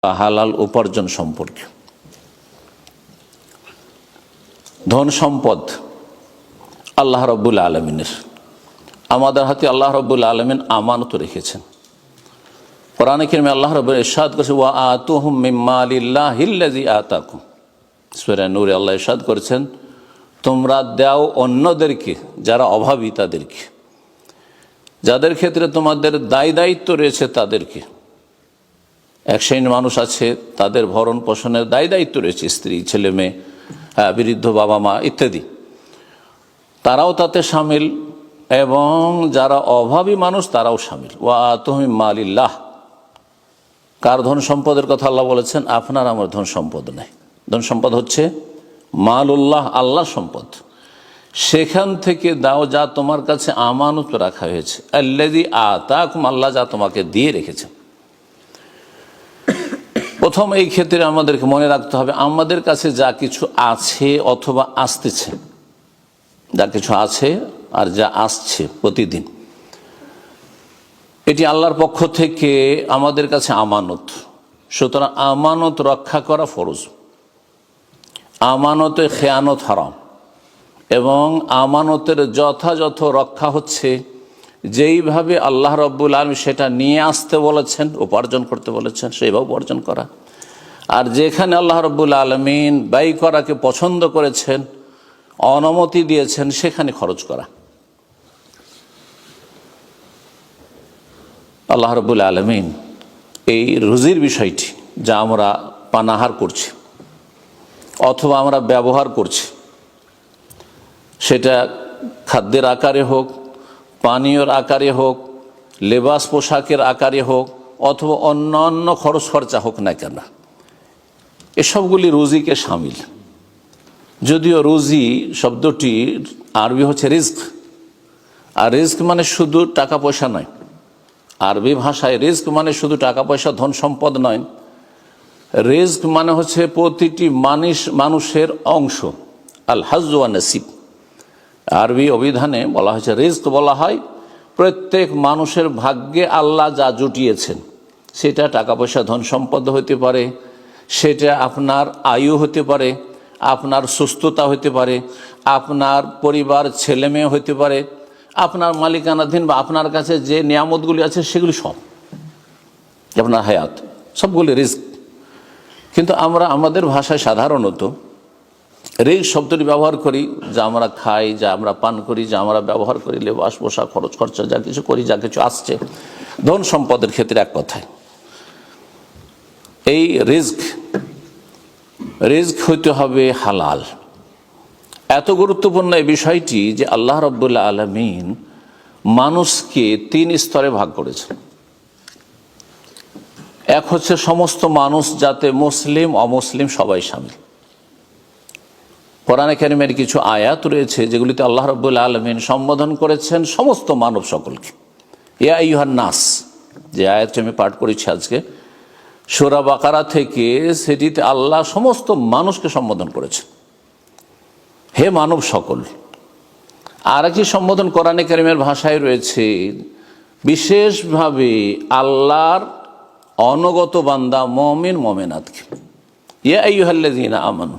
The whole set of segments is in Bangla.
হালাল উপার্জন সম্পর্কে। ধন সম্পদ আল্লাহ রাব্বুল আলামিনের, আমাদের হাতে আল্লাহ রাব্বুল আলামিন আমানত রেখেছেন। কোরআনে কারিমে আল্লাহ রাব্বুল ইরশাদ করেছেন, ওয়া আতুহুম মিন মালিল্লাহিল্লাযী আতাকুম। সূরা নূরে আল্লাহ ইরশাদ করেছেন, তোমরা দাও অন্যদেরকে, যারা অভাবী তাদেরকে, যাদের ক্ষেত্রে তোমাদের দায়িত্ব রয়েছে তাদেরকে। এক শ্রেণীর মানুষ আছে, তাদের ভরণ পোষণের দায়িত্ব রয়েছে, স্ত্রী, ছেলে মেয়ে, বৃদ্ধ বাবা মা ইত্যাদি, তারাও তাতে সামিল, এবং যারা অভাবী মানুষ তারাও সামিল। ওয়া আতুহুম মিন মালিল্লাহ, কার ধন সম্পদের কথা আল্লাহ বলেছেন? আপনার আমার ধন সম্পদ নেই। ধন সম্পদ হচ্ছে মালুল্লাহ, আল্লাহর সম্পদ। সেখান থেকে দাও যা তোমার কাছে আমানত রাখা হয়েছে। আল্লাযী আতাকুম, আল্লাহ যা তোমাকে দিয়ে রেখেছে। প্রথম এই ক্ষেত্রে আমাদেরকে মনে রাখতে হবে, আমাদের কাছে যা কিছু আছে অথবা আসতেছে, যা কিছু আছে আর যা আসছে প্রতিদিন, এটি আল্লাহর পক্ষ থেকে আমাদের কাছে আমানত। সুতরাং আমানত রক্ষা করা ফরজ। আমানতে খেয়ানত হারাম, এবং আমানতের যথাযথ রক্ষা হচ্ছে যেইভাবে আল্লাহ রাব্বুল আলামিন সেটা নিয়ে আসতে বলেছেন, উপার্জন করতে বলেছেন, সেইভাবে উপার্জন করা। আর যেখানে আল্লাহ রাব্বুল আলামিন ব্যয় করাকে পছন্দ করেছেন, অনুমতি দিয়েছেন, সেখানে খরচ করা। আল্লাহ রাব্বুল আলামিন এই রুজির বিষয়টি, যা আমরা পানাহার করছি অথবা আমরা ব্যবহার করছি, সেটা খাদ্যের আকারে হোক, পানীয়র আকারে হোক, লেবাস পোশাকের আকারে হোক, অথবা অন্যান্য খরচ খরচা হোক না কেন, এসবগুলি রুজিকে সামিল। যদিও রুজি শব্দটির আরবি হচ্ছে রিজক, আর রিজক মানে শুধু টাকা পয়সা নয়। আরবি ভাষায় রিজক মানে শুধু টাকা পয়সা, ধন সম্পদ নয়। রিজক মানে হচ্ছে প্রতিটি মানুষের অংশ, আল হাজ্জু ওয়ান নসিব। আরবি অভিধানে বলা হয়েছে, রিজক বলা হয় প্রত্যেক মানুষের ভাগ্যে আল্লাহ যা জুটিয়েছেন, সেটা টাকা পয়সা, ধন সম্পদ হতে পারে, সেটা আপনার আয়ু হতে পারে, আপনার সুস্থতা হতে পারে, আপনার পরিবার ছেলে মেয়ে হতে পারে, আপনার মালিকানাধীন বা আপনার কাছে যে নিয়ামতগুলি আছে সেগুলি সব, আপনার হায়াত, সবগুলি রিজক। কিন্তু আমরা আমাদের ভাষায় সাধারণত রিজক শব্দটি ব্যবহার করি, যা আমরা খাই, যা আমরা পান করি, যা আমরা ব্যবহার করি, লেবাস পোশাক, খরচ খরচা, যা কিছু করি, যা কিছু আসছে, ধন সম্পদের ক্ষেত্রে এক কথায় এই রিজক হইতে হবে হালাল। এত গুরুত্বপূর্ণ এই বিষয়টি যে আল্লাহ রাব্বুল আলামিন মানুষকে 3 স্তরে ভাগ করেছেন। এক হচ্ছে সমস্ত মানুষ, যাতে মুসলিম অমুসলিম সবাই শামিল। কোরআনে কারিমের কিছু আয়াত রয়েছে যেগুলিতে আল্লাহ রাব্বুল আলামিন সম্বোধন করেছেন সমস্ত মানব সকলকে। ইয়া আইয়ুহান নাস, যে আয়াতটি আমি পাঠ করেছি আজকে সূরা বাকারা থেকে, সেটিতে আল্লাহ সমস্ত মানুষকে সম্বোধন করেছেন, হে মানব সকল। আর একটি সম্বোধন কোরআনে কারিমের ভাষায় রয়েছে বিশেষভাবে আল্লাহর অনুগত বান্দা মুমিন মুমিনাতকে। ইয়া আইয়ুহাল্লাযীনা আমানু,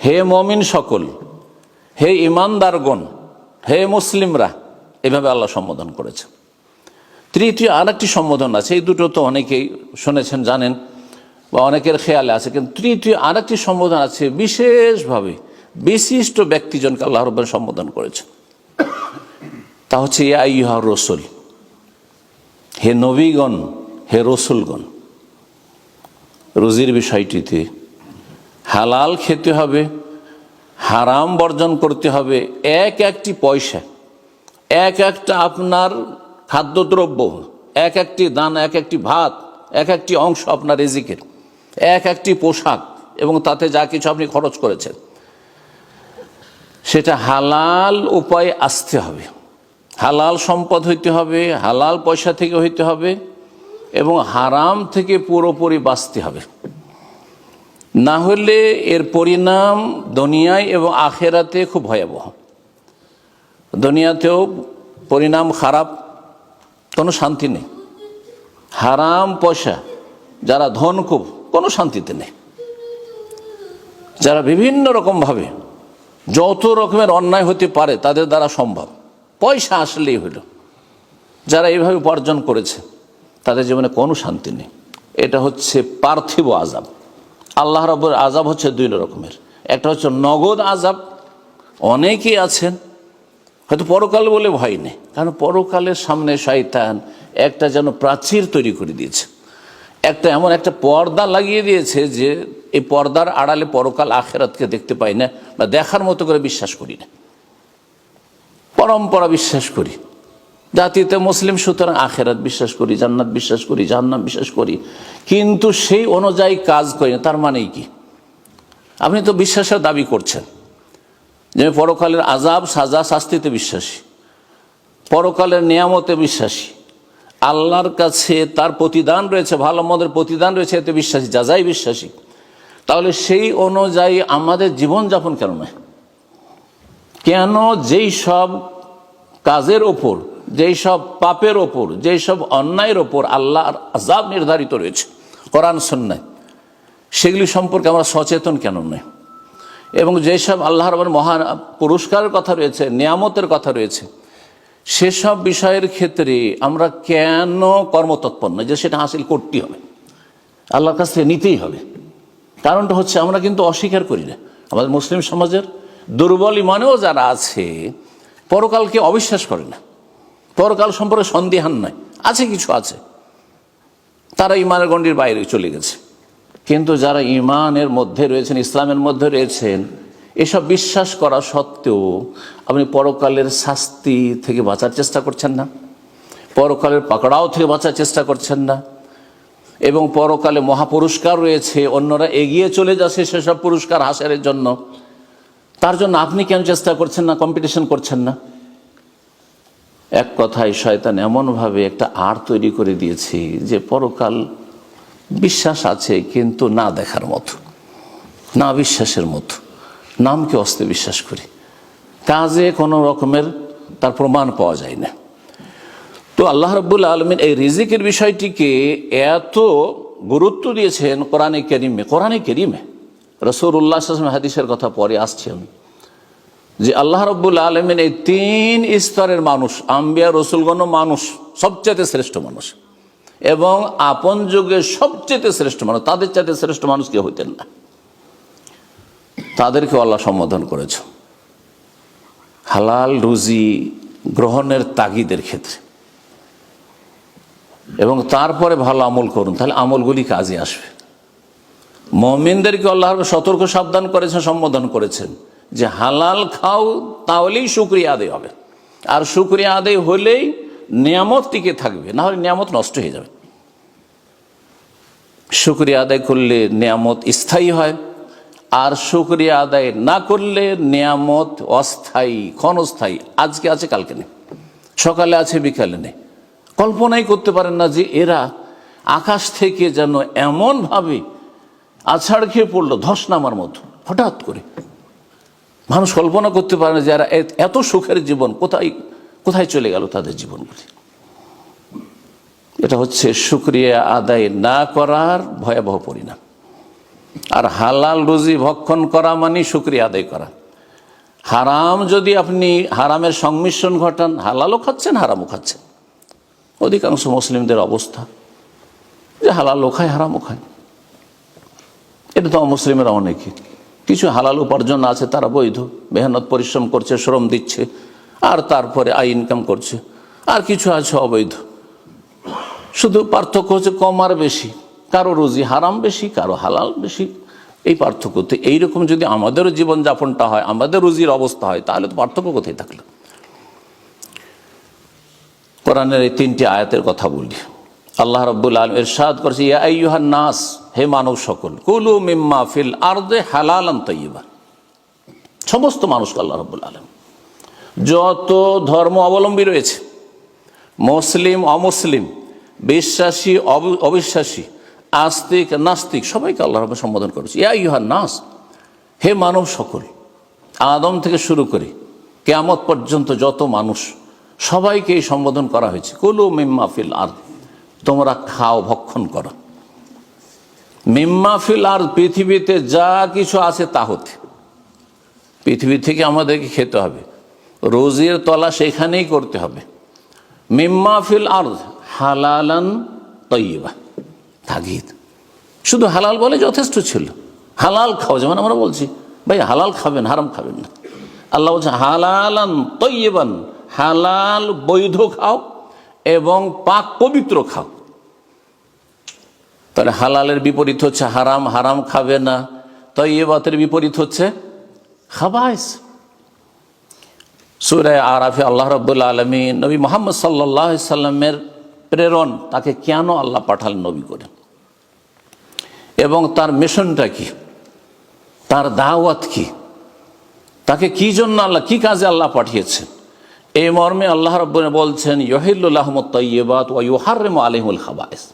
হে মুমিন সকল, হে ইমানদারগণ, হে মুসলিমরা, এভাবে আল্লাহ সম্বোধন করেছে। তৃতীয় আর একটি সম্বোধন আছে, এই দুটো তো অনেকেই শুনেছেন, জানেন, বা অনেকের খেয়ালে আছে, কিন্তু তৃতীয় আর একটি সম্বোধন আছে, বিশেষভাবে বিশিষ্ট ব্যক্তিজনকে আল্লাহ রাব্বুল সম্বোধন করেছে। তা হচ্ছে ইয়া আইয়ুহার রাসূল, হে নবীগণ, হে রসুলগণ। রুজির বিষয়টিতে হালাল খেতে হবে, হারাম বর্জন করতে হবে। এক একটি পয়সা, এক একটা আপনার খাদ্যদ্রব্য, এক একটি দানা, এক একটি ভাত, এক একটি অংশ আপনার রিজিকের, এক একটি পোশাক, এবং তাতে যা কিছু আপনি খরচ করেছেন, সেটা হালাল উপায়ে আসতে হবে, হালাল সম্পদ হইতে হবে, হালাল পয়সা থেকে হইতে হবে, এবং হারাম থেকে পুরোপুরি বাঁচতে হবে। না হলে এর পরিণাম দুনিয়ায় এবং আখেরাতে খুব ভয়াবহ। দুনিয়াতেও পরিণাম খারাপ, কোনো শান্তি নেই। হারাম পয়সা যারা ধনকুব কোনো শান্তিতে নেই, যারা বিভিন্ন রকমভাবে যত রকমের অন্যায় হতে পারে তাদের দ্বারা সম্ভব, পয়সা আসলেই হইল, যারা এইভাবে উপার্জন করেছে তাদের জীবনে কোনো শান্তি নেই। এটা হচ্ছে পার্থিব আযাব। আল্লাহ রাব্বুল আযাব হচ্ছে দুই রকমের, একটা হচ্ছে নগদ আযাব। অনেকেই আছেন হয়তো পরকাল বলে ভয় নেই, কারণ পরকালের সামনে শয়তান একটা যেন প্রাচীর তৈরি করে দিয়েছে, একটা এমন একটা পর্দা লাগিয়ে দিয়েছে যে এই পর্দার আড়ালে পরকাল আখেরাতকে দেখতে পাই না বা দেখার মতো করে বিশ্বাস করি না, পরম্পরা বিশ্বাস করি। জাতিতে মুসলিম, সুতরাং আখেরাত বিশ্বাস করি, জান্নাত বিশ্বাস করি, জাহান্নাম বিশ্বাস করি, কিন্তু সেই অনুযায়ী কাজ করি না। তার মানেই কি? আপনি তো বিশ্বাসের দাবি করছেন যে পরকালের আযাব সাজা শাস্তিতে বিশ্বাসী, পরকালের নিয়ামতে বিশ্বাসী, আল্লাহর কাছে তার প্রতিদান রয়েছে, ভালো মন্দের প্রতিদান রয়েছে, এতে বিশ্বাসী, যাজাই বিশ্বাসী। তাহলে সেই অনুযায়ী আমাদের জীবনযাপন কেন নয়? কেন যেই সব কাজের ওপর, যেই সব পাপের ওপর, যেই সব অন্যায়ের ওপর আল্লাহর আযাব নির্ধারিত রয়েছে কোরআন সুন্নাহয়, সেগুলি সম্পর্কে আমরা সচেতন কেন নয়? এবং যেসব আল্লাহর মহান পুরস্কারের কথা রয়েছে, নিয়ামতের কথা রয়েছে, সেসব বিষয়ের ক্ষেত্রে আমরা কেন কর্মতৎপর নয় যে সেটা হাসিল করতেই হবে, আল্লাহর কাছ থেকে নিতেই হবে? কারণটা হচ্ছে আমরা কিন্তু অস্বীকার করি না। আমাদের মুসলিম সমাজের দুর্বল ইমানেও যারা আছে পরকালকে অবিশ্বাস করে না, পরকাল সম্পর্কে সন্দিহান নয়, আছে কিছু আছে, তারা ইমানের গণ্ডির বাইরে চলে গেছে। কিন্তু যারা ইমানের মধ্যে রয়েছেন, ইসলামের মধ্যে রয়েছেন, এসব বিশ্বাস করা সত্ত্বেও আপনি পরকালের শাস্তি থেকে বাঁচার চেষ্টা করছেন না, পরকালের পাকড়াও থেকে বাঁচার চেষ্টা করছেন না, এবং পরকালে মহাপুরস্কার রয়েছে, অন্যরা এগিয়ে চলে যাচ্ছে সেসব পুরস্কার হাসিলের জন্য, তার জন্য আপনি কেন চেষ্টা করছেন না, কম্পিটিশন করছেন না? এক কথায় শয়তান এমনভাবে একটা আড় তৈরি করে দিয়েছে যে পরকাল বিশ্বাস আছে কিন্তু না দেখার মতো, না বিশ্বাসের মতো, নামকে অস্তে বিশ্বাস করি, কাজে কোনো রকমের তার প্রমাণ পাওয়া যায় না। তো আল্লাহ রাব্বুল আলামিন এই রিজিকের বিষয়টিকে এত গুরুত্ব দিয়েছেন কোরআনে কারীমে। কোরআনে কারীমে রাসূলুল্লাহ সাল্লাল্লাহু আলাইহি ওয়াসাল্লাম হাদিসের কথা পরে আসছে আমি, যে আল্লাহ রাব্বুল আলামিন এই তিন স্তরের মানুষ, আম্বিয়া রসুলগণ মানুষ, সবচেয়ে শ্রেষ্ঠ মানুষ এবং আপন যুগের সবচেয়ে শ্রেষ্ঠ মানুষ, তাদের চাইতে শ্রেষ্ঠ মানুষ কেউ হইতেন না, তাদেরকে আল্লাহ সম্বোধন করেছ হালাল রুজি গ্রহণের তাগিদের ক্ষেত্রে। এবং তারপরে ভালো আমল করুন, তাহলে আমলগুলি কাজে আসবে। মুমিনদেরকে আল্লাহ সতর্ক সাবধান করেছেন, সম্বোধন করেছেন যে হালাল খাও, তাহলেই শুকরিয়া আদায় হবে, আর শুকরিয়া আদায় হলেই নিয়ামত টিকে থাকবে, না হলে নিয়ামত নষ্ট হয়ে যাবে। শুকরিয়া আদায় করলে নিয়ামত স্থায়ী হয়, আর শুকরিয়া আদায় না করলে নিয়ামত অস্থায়ী, ক্ষণস্থায়ী, আজকে আছে কালকে নেই, সকালে আছে বিকালে নেই। কল্পনাই করতে পারেন না যে এরা আকাশ থেকে যেন এমনভাবে আছাড় খেয়ে পড়লো ধস নামার মতো হঠাৎ করে। মানুষ কল্পনা করতে পারে না যে এরা এত সুখের জীবন কোথায় কোথায় চলে গেল তাদের জীবনগুলি। এটা হচ্ছে শুকরিয়া আদায় না করার ভয়াবহ পরিণাম। আর হালাল রুজি ভক্ষণ করা মানে শুকরিয়া আদায় করা। হারাম যদি আপনি হারামের সংমিশ্রণ ঘটান, হালালও খাচ্ছেন হারামও খাচ্ছেন। অধিকাংশ মুসলিমদের অবস্থা যে হালালও খায় হারামও খায়। এটা তো অমুসলিমেরা অনেকে, কিছু হালাল উপার্জন আছে, তারা বৈধ, মেহনত পরিশ্রম করছে, শ্রম দিচ্ছে, আর তারপরে আয় ইনকাম করছে। আর কিছু আছে অবৈধ, শুধু পার্থক্য হচ্ছে কম আর বেশি, কারো রুজি হারাম বেশি, কারো হালাল বেশি, এই পার্থক্য। তো এইরকম যদি আমাদেরও জীবনযাপনটা হয়, আমাদের রুজির অবস্থা হয়, তাহলে তো পার্থক্য কোথায় থাকলো? কোরআনের এই তিনটি আয়াতের কথা বলি। আল্লাহ রাব্বুল আলামিন ইরশাদ করেছে, ইয়া আইয়ুহান নাস, হে মানব সকল, কুলু মিম্মা ফিল আরদে হালালান তাইয়্যিবা। সমস্ত মানুষকে আল্লাহ রাব্বুল আলামিন, যত ধর্ম অবলম্বী রয়েছে, মুসলিম অমুসলিম, বিশ্বাসী অবিশ্বাসী, আস্তিক নাস্তিক, সবাইকে আল্লাহ রাব্বুল সম্বোধন করেছে ইয়া আইয়ুহান নাস, হে মানব সকল। আদম থেকে শুরু করে কিয়ামত পর্যন্ত যত মানুষ, সবাইকে এই সম্বোধন করা হয়েছে। কুলু মিম্মা ফিল আরদ, তোমরা খাও, ভক্ষণ করো। মিম্মা ফিল আর পৃথিবীতে যা কিছু আছে তা হতে, পৃথিবী থেকে আমাদেরকে খেতে হবে, রোজির তলাশ সেখানেই করতে হবে। মিম্মা ফিল আর হালালান তয়্যিবা, তাগিদ, শুধু হালাল বলে যথেষ্ট ছিল। হালাল খাও, যেমন আমরা বলছি ভাই হালাল খাবেন, হারাম খাবেন না। আল্লাহ বলছে হালালান তয়্যিবান, হালাল বৈধ খাও এবং পাক পবিত্র খাও। তাহলে হালালের বিপরীত হচ্ছে হারাম, হারাম খাবে না। তয়্যিবাতের বিপরীত হচ্ছে খাবাইস। সূরা আরাফে আল্লাহ রাব্বুল আলামিন নবী মুহাম্মদ সাল্লাল্লাহু আলাইহি সাল্লামের প্রেরণ, তাকে কেন আল্লাহ পাঠালেন নবী করে, এবং তার মিশনটা কি, তার দাওয়াত কি, তাকে কি জন্য আল্লাহ, কি কাজে আল্লাহ পাঠিয়েছেন, এই মর্মে আল্লাহ রাব্বুল বলছেন ইউহিল্লু লাহুমুত তাইয়্যিবাত ওয়া ইউহাররিমু আলাইহিমুল খাবায়েস।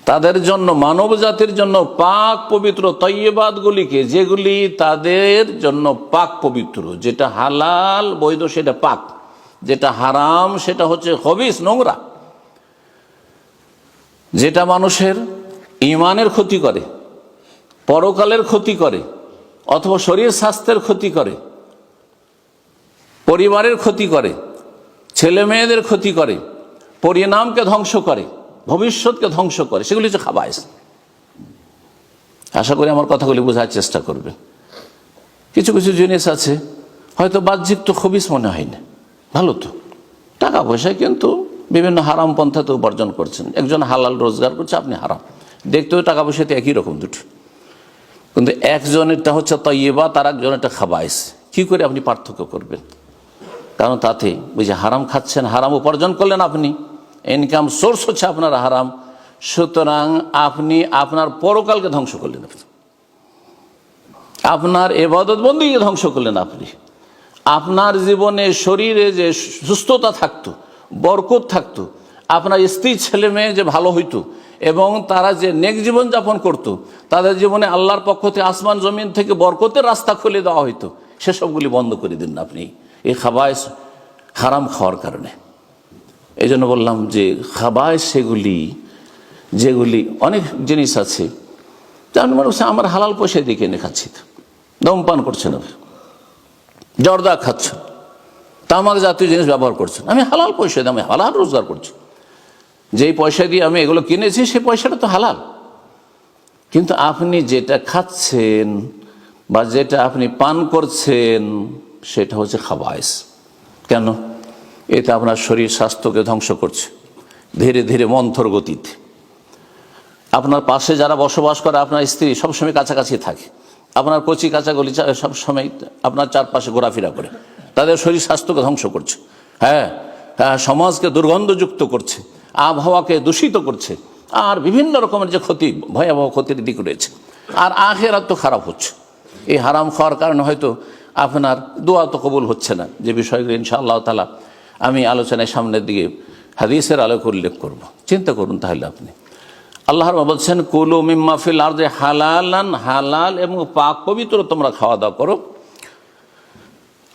তাদের জন্য, মানব জাতির জন্য পাক পবিত্র তয়্যিবাতগুলিকে, যেগুলি তাদের জন্য পাক পবিত্র, যেটা হালাল বৈধ সেটা পাক, যেটা হারাম সেটা হচ্ছে খবিস, নোংরা, যেটা মানুষের ঈমানের ক্ষতি করে, পরকালের ক্ষতি করে, অথবা শরীর স্বাস্থ্যের ক্ষতি করে, পরিবারের ক্ষতি করে, ছেলে মেয়েদের ক্ষতি করে, পরিণামকে ধ্বংস করে, ভবিষ্যৎকে ধ্বংস করে, সেগুলি হচ্ছে খাবাইস। আশা করি আমার কথাগুলি বোঝার চেষ্টা করবে। কিছু কিছু জিনিস আছে হয়তো বাহ্যিক তো খবিস মনে হয় না, ভালো তো, টাকা পয়সা কিন্তু বিভিন্ন হারাম পন্থাতে উপার্জন করছেন। একজন হালাল রোজগার করছে, আপনি হারাম, দেখতেও টাকা পয়সাতে একই রকম দুটো, কিন্তু একজনেরটা হচ্ছে তয়্যিবা, তার একজনেরটা খাবাইস। কি করে আপনি পার্থক্য করবেন? কারণ তাতে ওই যে হারাম খাচ্ছেন, হারাম উপার্জন করলেন আপনি, ইনকাম সোর্স হচ্ছে আপনার হারাম, সুতরাং আপনি আপনার পরকালকে ধ্বংস করলেন, আপনি আপনার ইবাদত বন্দেগী ধ্বংস করলেন, আপনি আপনার জীবনে শরীরে যে সুস্থতা থাকতো, বরকত থাকতো, আপনার স্ত্রী ছেলে মেয়ে যে ভালো হইতো এবং তারা যে নেক জীবন যাপন করতো, তাদের জীবনে আল্লাহর পক্ষ থেকে আসমান জমিন থেকে বরকতের রাস্তা খুলে দেওয়া হইতো, সেসবগুলি বন্ধ করে দিন আপনি এই খাবাইস, হারাম খাওয়ার কারণে। এই জন্য বললাম যে খাবাইস সেগুলি, যেগুলি অনেক জিনিস আছে যেমন মানুষ আমার হালাল পয়সা দিয়ে কিনে খাচ্ছি, ধূমপান করছেন, জর্দা খাচ্ছেন, তামাক জাতীয় জিনিস ব্যবহার করছেন, আমি হালাল পয়সা দিয়ে, আমি হালাল রোজগার করছি, যেই পয়সা দিয়ে আমি এগুলো কিনেছি সেই পয়সাটা তো হালাল। কিন্তু আপনি যেটা খাচ্ছেন বা যেটা আপনি পান করছেন সেটা হচ্ছে খাবাইস। কেন? এটা আপনার শরীর স্বাস্থ্যকে ধ্বংস করছে ধীরে ধীরে, মন্থর গতিতে। আপনার পাশে যারা বসবাস করে, আপনার স্ত্রী সবসময় কাছাকাছি থাকে, আপনার কচি কাচাগুলি সবসময় আপনার চারপাশে ঘোরাফেরা করে, তাদের শরীর স্বাস্থ্যকে ধ্বংস করছে, হ্যাঁ, সমাজকে দুর্গন্ধযুক্ত করছে, আবহাওয়াকে দূষিত করছে, আর বিভিন্ন রকমের যে ক্ষতি, ভয়াবহ ক্ষতির দিক রয়েছে, আর আখিরাত তো খারাপ হচ্ছে। এই হারাম খাওয়ার কারণে হয়তো আপনার দোয়া তো কবুল হচ্ছে না, যে বিষয়গুলো ইনশাআল্লাহ তাআলা আমি আলোচনায় সামনের দিকে হাদিসের আলোকে উল্লেখ করব। চিন্তা করুন তাহলে আপনি, আল্লাহ বলছেন কুলু মিম্মা ফিল আরদি হালালান, হালাল এবং পাক পবিত্র তোমরা খাওয়া দাওয়া করো,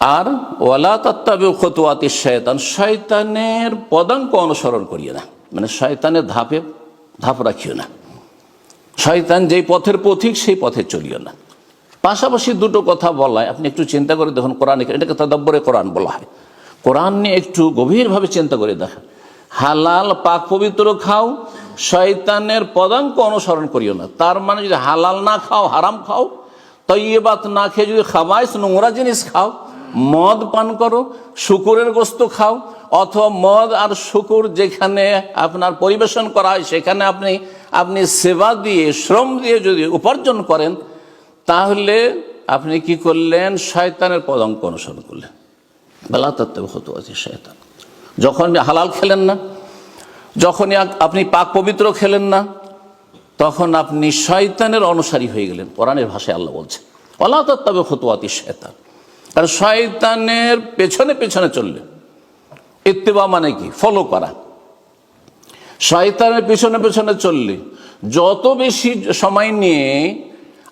আর ওয়ালা তাত্তাবিউ খুতুওয়াতিশ শায়তান, শয়তানের পদাঙ্ক অনুসরণ করিও না, মানে শয়তানের ধাপে ধাপ রাখিও না, শয়তান যেই পথের পথিক সেই পথে চলিও না। পাশাপাশি দুটো কথা বলায় আপনি একটু চিন্তা করে দেখুন, কোরআন, এটাকে তাদাব্বুরে কোরআন বলা হয়, কোরআন নিয়ে একটু গভীরভাবে চিন্তা করে দেখেন। হালাল পাক পবিত্র খাও, শয়তানের পদাঙ্ক অনুসরণ করিও না। তার মানে যদি হালাল না খাও, হারাম খাও, তয়্যিবাত না খেয়ে যদি খাবাইস, নোংরা জিনিস খাও, মদ পান করো, শুকুরের গোস্ত খাও, অথবা মদ আর শুকুর যেখানে আপনার পরিবেশন করা হয় সেখানে আপনি সেবা দিয়ে, শ্রম দিয়ে যদি উপার্জন করেন, তাহলে আপনি কি করলেন? শয়তানের পদাঙ্ক অনুসরণ করলেন। বেলা তাত্ত্বিক হতো আছে শয়তান। যখন হালাল খেলেন না, যখনই আপনি পাক পবিত্র খেলেন না, তখন আপনি শয়তানের অনুসারী হয়ে গেলেন। কোরআনের ভাষায় আল্লাহ বলছে বেলা তাত্ত্বিক হতো আছে শয়তান, আর শয়তানের পেছনে পেছনে চললে। ইত্তেবা মানে কি? ফলো করা। শয়তানের পেছনে পেছনে চললে যত বেশি সময় নিয়ে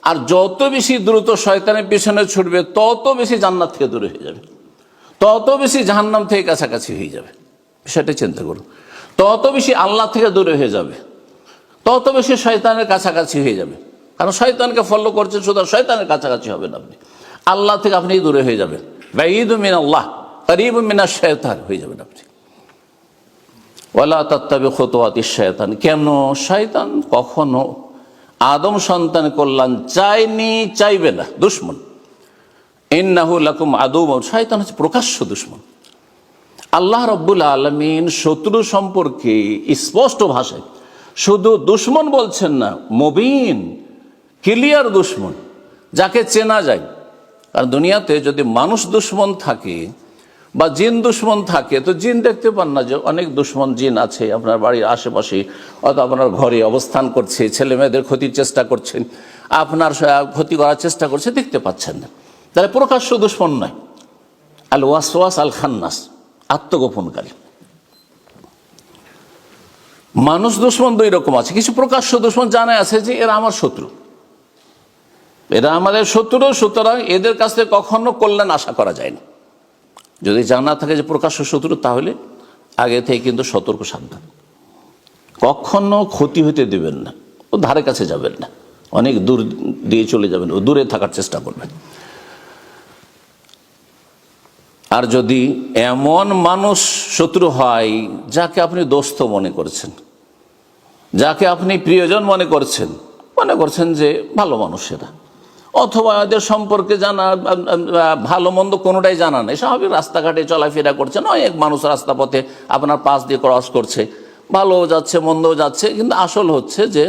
আর যত বেশি দ্রুত শয়তানের পেছনে ছুটবে, তত বেশি জান্নাত থেকে দূরে হয়ে যাবে, তত বেশি জাহান্নাম থেকে কাছাকাছি হয়ে যাবে। সেটা চিন্তা করুন। তত বেশি আল্লাহ থেকে দূরে হয়ে যাবে। তত বেশি শয়তানের কাছাকাছি হয়ে যাবে। কারণ শয়তানকে ফলো করছেন, সুতরাং শয়তানের কাছাকাছি হবেন আপনি, আল্লাহ থেকে আপনি দূরে হয়ে যাবেন। বাঈদুম মিনাল্লাহ করিবুম মিনাশ শাইতান হয়ে যাবেন আপনি। ওয়ালা তাত্তাবিউ খুতুওয়াতিশ শাইতান, কেন শয়তান কখনো আদম সন্তান কল্যাণ চায়নি, চাইবে না, দুশমন। ইন্নাহু লাকুম আদুউন, শয়তান হচ্ছে প্রকাশ্য দুশমন। আল্লাহ রাব্বুল আলামিন শত্রু সম্পর্কে স্পষ্ট ভাষায় শুধু দুশমন বলছেন না, মুবিন, ক্লিয়ার দুশমন, যাকে চেনা যায়। আর দুনিয়াতে যদি মানুষ দুশমন থাকে বা জিন দুশমন থাকে, তো জিন দেখতে পান না যে অনেক দুশমন জিন আছে আপনার বাড়ির আশেপাশে, অথবা আপনার ঘরে অবস্থান করছে, ছেলে মেয়েদের ক্ষতির চেষ্টা করছেন, আপনার ক্ষতি করার চেষ্টা করছে, দেখতে পাচ্ছেন না। তাহলে প্রকাশ্য দুশমন নয়। আল ওয়াসওয়াস আল খান্নাস, আত্মগোপনকারী। মানুষ দুশমন দুই রকম আছে, কিছু প্রকাশ্য দুশমন জানা আছে যে এরা আমার শত্রু, এরা আমাদের শত্রু, সুতরাং এদের কাছ থেকে কখনো কল্যাণ আশা করা যায় না। যদি জানা থাকে যে প্রকাশ্য শত্রু, তাহলে আগে থেকে কিন্তু সতর্ক সাবধান, কখনো ক্ষতি হতে দেবেন না, ও ধারে কাছে যাবেন না, অনেক দূর দিয়ে চলে যাবেন, ও দূরে থাকার চেষ্টা করবেন। আর যদি এমন মানুষ শত্রু হয় যাকে আপনি দোস্ত মনে করছেন, যাকে আপনি প্রিয়জন মনে করছেন যে ভালো মানুষেরা, অথবা এদের সম্পর্কে জানা, ভালো মন্দ কোনোটাই জানা নেই, স্বাভাবিক রাস্তাঘাটে চলাফেরা করছেন, এক মানুষ রাস্তা পথে আপনার পাশ দিয়ে ক্রস করছে, ভালো যাচ্ছে মন্দও যাচ্ছে, কিন্তু আসল হচ্ছে যে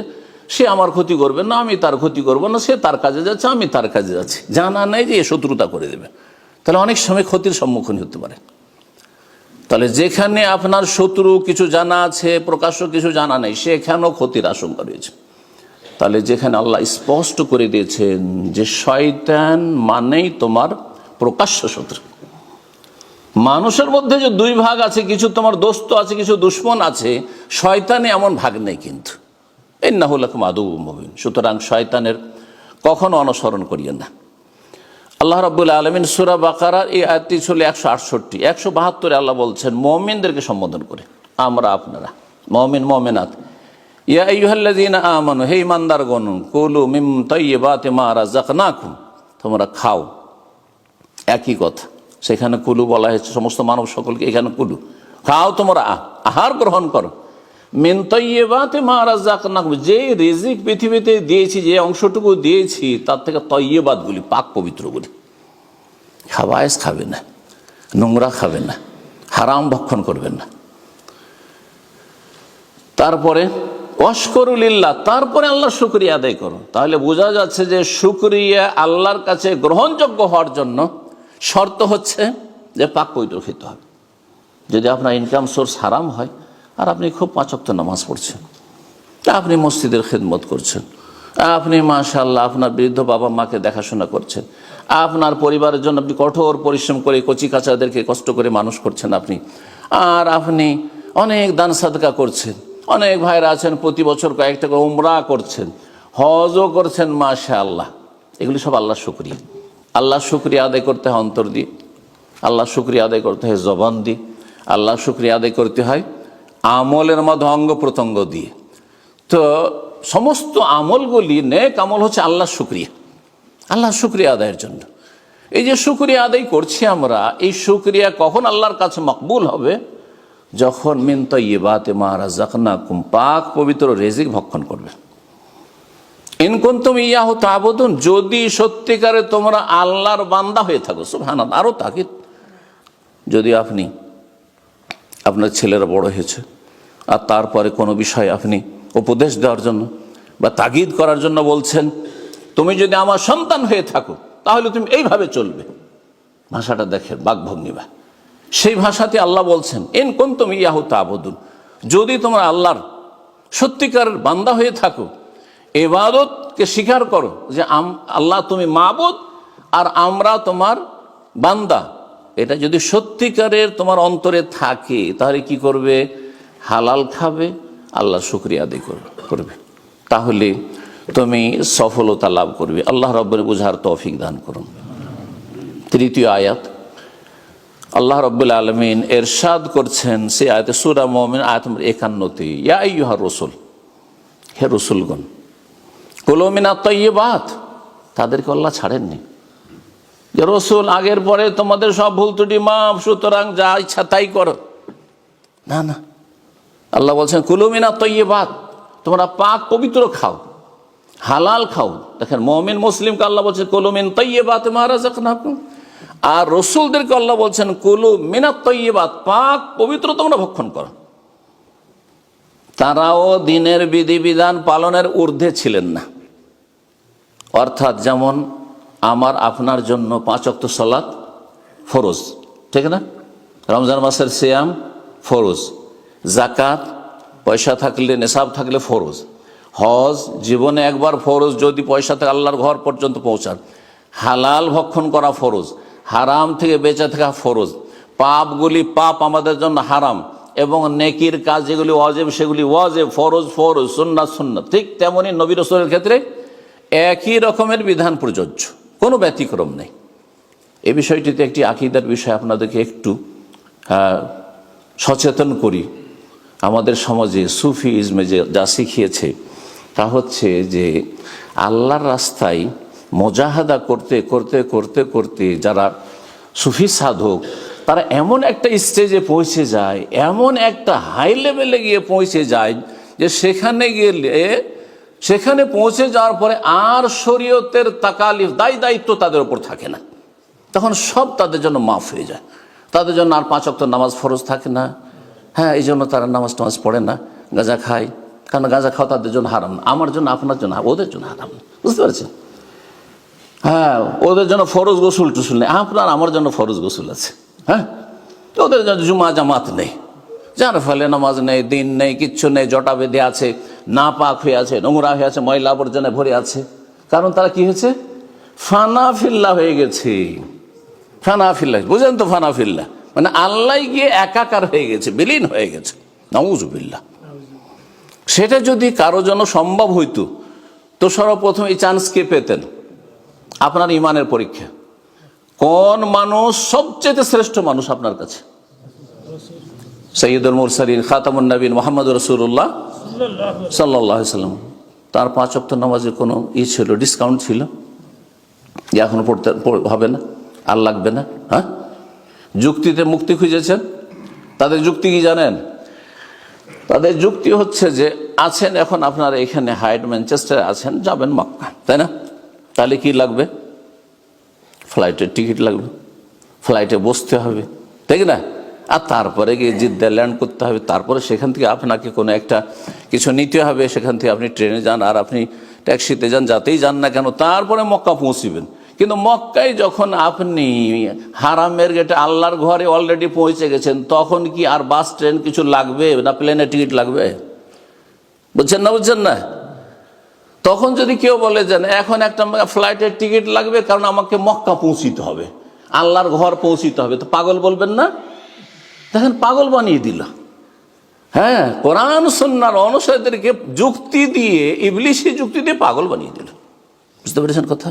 সে আমার ক্ষতি করবে না, আমি তার ক্ষতি করবো না, সে তার কাজে যাচ্ছে, আমি তার কাজে যাচ্ছি, জানা নেই যে এ শত্রুতা করে দেবে, তাহলে অনেক সময় ক্ষতির সম্মুখীন হতে পারে। তাহলে যেখানে আপনার শত্রু কিছু জানা আছে, প্রকাশ্য কিছু জানা নেই, সেখানেও ক্ষতির আশঙ্কা রয়েছে। তাহলে যেখানে আল্লাহ স্পষ্ট করে দিয়েছেন যে শয়তান মানেই তোমার প্রকাশ্য শত্রু। মানুষের মধ্যে যে দুই ভাগ আছে, কিছু তোমার দোস্ত আছে, কিছু দুশমন আছে, শয়তানে এমন ভাগ নেই কিন্তু। ইন্নাহু লাকুম আদুউম মুবিন, সুতরাং শয়তানের কখনো অনুসরণ করিয়েন না। আল্লাহ রাব্বুল আলামিন সূরা বাকারার এই আয়াতটি ছিল 168, 172 আল্লাহ বলছেন মুমিনদেরকে সম্বোধন করে, আমরা আপনারা মুমিন মুমিনাত, ইয়া আইয়ুহাল্লাযীনা আমানু, হে ঈমানদারগণ, কুলু মিন তাইয়্যিবাতি মা রাযাকনাকুম, তোমরা খাও। একই কথা, সেখানে কুলু বলা হয়েছে সমস্ত মানব সকলকে, এখানে কুলু, খাও, তোমরা আহার গ্রহণ করো। মিন তাইয়্যিবাতি মা রাযাকনাকুম, যে রিজিক পৃথিবীতে দিয়েছি, যে অংশটুকু দিয়েছি, তার থেকে তয়্যিবাতগুলি, পাক পবিত্রগুলি। খাবায়েস খাবে না, নোংরা খাবে না, হারাম ভক্ষণ করবেন না। তারপরে ওয়াশকুরুলিল্লাহ, তারপরে আল্লাহর শুকরিয়া আদায় করো। তাহলে বোঝা যাচ্ছে যে শুকরিয়া আল্লাহর কাছে গ্রহণযোগ্য হওয়ার জন্য শর্ত হচ্ছে যে পাক পবিত্র খেতে হবে। যদি আপনার ইনকাম সোর্স হারাম হয়, আর আপনি খুব 5 ওয়াক্ত নামাজ পড়ছেন, আপনি মসজিদের খেদমত করছেন, আপনি মাশাআল্লাহ আপনার বৃদ্ধ বাবা মাকে দেখাশোনা করছেন, আপনার পরিবারের জন্য আপনি কঠোর পরিশ্রম করে কচি কাচাদেরকে কষ্ট করে মানুষ করছেন আপনি, আর আপনি অনেক দান সাদকা করছেন, অনেক ভাইরা আছেন প্রতি বছর কয়েকটা করে উমরা করছেন, হজও করছেন, মাশাআল্লাহ, এগুলি সব আল্লাহর শুকরিয়া। আল্লাহর শুকরিয়া আদায় করতে হয় অন্তর দিয়ে, আল্লাহর শুকরিয়া আদায় করতে হয় জবান দিয়ে, আল্লাহর শুকরিয়া আদায় করতে হয় আমলের মধ্যে অঙ্গ প্রত্যঙ্গ দিয়ে। তো সমস্ত আমলগুলি, নেক আমল হচ্ছে আল্লাহর শুকরিয়া, আল্লাহর শুকরিয়া আদায়ের জন্য। এই যে শুকরিয়া আদায় করছি আমরা, এই শুকরিয়া কখন আল্লাহর কাছে মকবুল হবে? যখন মিন তাইয়্যিবাতি মা রাযাকনাকুম, পাক পবিত্র রিজিক ভক্ষণ করবে। ইন কুনতুম ইয়াহু তা'বুদুন, যদি সত্যিকারে তোমরা আল্লাহর বান্দা হয়ে থাকো। সুবহানাল্লাহ, আরো তাকিদ, যদি আপনি, আপনার ছেলেরা বড় হয়েছে, আর তারপরে কোনো বিষয়ে আপনি উপদেশ দেওয়ার জন্য বা তাগিদ করার জন্য বলছেন, তুমি যদি আমার সন্তান হয়ে থাকো তাহলে তুমি এইভাবে চলবে, ভাষাটা দেখেন, বাকভঙ্গিমা, সেই ভাষাতে আল্লাহ বলছেন ইন কুনতুম ইয়াহু তা'বুদুন, যদি তোমরা আল্লাহর সত্যিকারের বান্দা হয়ে থাকো, ইবাদতকে স্বীকার করো যে আল্লাহ তুমি মাবুদ আর আমরা তোমার বান্দা, এটা যদি সত্যিকারের তোমার অন্তরে থাকে, তাহলে কি করবে? হালাল খাবে, আল্লাহর শুকরিয়া আদায় করবে, তাহলে তুমি সফলতা লাভ করবে। আল্লাহ রাব্বুল বুঝার তৌফিক দান করুন। তৃতীয় আয়াত, আল্লাহ রাব্বুল আলামিন ইরশাদ করছেন সে আয়াতে, সূরা মুমিন আয়াত নম্বর 51, ইয়া আইয়ুহার রাসূল, হে রসুলগণ, কুলু মিনাত তাইয়্যিবাত, তাদেরকে আল্লাহ ছাড়েননি যে রসুল আগের পরে তোমাদের সব ভুল ত্রুটি মাফ, সুতরাং যা ইচ্ছা তাই করো। না না, আল্লাহ বলছেন কুলু মিনাত তাইয়্যিবাত, তোমরা পাক পবিত্র খাও, হালাল খাও। দেখেন, মুমিন মুসলিমকে আল্লাহ বলছেন কুলু মিন তাইয়্যিবাতি মা রাযাকনাকুম, আর রসুলদেরকে আল্লাহ বলছেন কুলু মিনাত তাইয়্যিবাত, পাক পবিত্র তোমরা ভক্ষণ করো। তারাও দিনের বিধিবিধান পালনের ঊর্ধ্বে ছিলেন না। অর্থাৎ যেমন আমার আপনার জন্য 5 ওয়াক্ত সালাত ফরজ, ঠিক না? রমজান মাসের সিয়াম ফরজ, যাকাত পয়সা থাকলে, নেশাব থাকলে ফরজ, হজ জীবনে একবার ফরজ যদি পয়সা থেকে আল্লাহর ঘর পর্যন্ত পৌঁছান, হালাল ভক্ষণ করা ফরজ, হারাম থেকে বেঁচে থাকা ফরজ, পাপগুলি পাপ আমাদের জন্য হারাম, এবং নেকির কাজ যেগুলি ওয়াজিব সেগুলি ওয়াজিব, ফরজ ফরজ, সুন্নাত সুন্নাত। ঠিক তেমনি নবী রাসূলের ক্ষেত্রে একই রকমের বিধান প্রযোজ্য, কোনো ব্যতিক্রম নেই। এই বিষয়টিতে একটি আকীদার বিষয় আপনাদেরকে একটু সচেতন করি। আমাদের সমাজে সুফিইজমে যা শিখিয়েছে তা হচ্ছে যে আল্লাহর রাস্তায় মুজাহাদা করতে করতে করতে করতে যারা সুফি সাধক, তারা এমন একটা স্টেজে পৌঁছে যায়, এমন একটা হাই লেভেলে গিয়ে পৌঁছে যায় যে সেখানে গেলে, সেখানে পৌঁছে যাওয়ার পরে আর শরীয়তের তাকালিফ, দায়িত্ব তাদের উপর থাকে না। তখন সব তাদের জন্য মাফ হয়ে যায়। তাদের জন্য আর 5 ওয়াক্ত নামাজ ফরজ থাকে না। হ্যাঁ, এই জন্য তারা নামাজ টামাজ পড়ে না, গাঁজা খায়, কারণ গাঁজা খাওয়া তাদের জন্য হারাম না। আমার জন্য, আপনার জন্য, ওদের জন্য হারাম না, বুঝতে পারছেন? হ্যাঁ, ওদের জন্য ফরজ গোসল টুসুল নেই, আপনার আমার জন্য ফরজ গোসল আছে। হ্যাঁ, ওদের জন্য জুমা জামাত নেই, যার ফলে নামাজ নেই, দিন নেই, কিচ্ছু নেই, জটা বেঁধে আছে, না পাক হয়ে আছে, নোংরা হয়ে আছে, ময়লা আবর্জনায় ভরে আছে। কারণ তারা কি হয়েছে? ফানাফিল্লাহ হয়ে গেছে। ফানাফিল্লাহ, বুঝেন তো? ফানাফিল্লাহ মানে আল্লাহ গিয়ে একাকার হয়ে গেছে, বিলীন হয়ে গেছে। নাউযুবিল্লাহ। সেটা যদি কারো জন্য সম্ভব হইতো তো সর্বপ্রথম এই চান্স কে পেতেন? আপনার ইমানের পরীক্ষা। কোন মানুষ সবচেয়ে শ্রেষ্ঠ মানুষ আপনার কাছে? সাইয়্যিদুল মুরসালিন খাতামুন নবীন মুহাম্মদুর রাসূলুল্লাহ সাল্লাল্লাহু আলাইহি ওয়াসাল্লাম। তার 5 ওয়াক্ত নামাজের কোনো ছিল, ডিসকাউন্ট ছিল যে এখন পড়তে হবে না, আর লাগবে না? হ্যাঁ, যুক্তিতে মুক্তি খুঁজেছেন। তাদের যুক্তি কি জানেন? তাদের যুক্তি হচ্ছে যে আছেন এখন আপনার এখানে হাইট ম্যানচেস্টারে আছেন, যাবেন মক্কা, তাই না? তাহলে কি লাগবে? ফ্লাইটের টিকিট লাগবে, ফ্লাইটে বসতে হবে, ঠিক না? আর তারপরে গিয়ে জিদ্দা ল্যান্ড করতে হবে, তারপরে সেখান থেকে আপনাকে কোনো একটা কিছু নিতে হবে, সেখান থেকে আপনি ট্রেনে যান আর আপনি ট্যাক্সিতে যান, যাতেই যান না কেন, তারপরে মক্কা পৌঁছিবেন। কিন্তু মক্কায় যখন আপনি হারামের গেটে আল্লাহর ঘরে অলরেডি পৌঁছে গেছেন, তখন কি আর বাস ট্রেন কিছু লাগবে না? প্লেনের টিকিট লাগবে? বুঝছেন না? বুঝছেন না? তখন যদি কেউ বলে যে এখন একটা ফ্লাইটের টিকিট লাগবে কারণ আমাকে মক্কা পৌঁছিতে হবে, আল্লাহর ঘর পৌঁছিতে হবে, তো পাগল বলবেন না? দেখেন, পাগল বানিয়ে দিল। হ্যাঁ, কোরআন সুন্নাহর অনুসারীদেরকে যুক্তি দিয়ে, ইবলিশি যুক্তি দিয়ে পাগল বানিয়ে দিল। বুঝতে পেরেছেন কথা?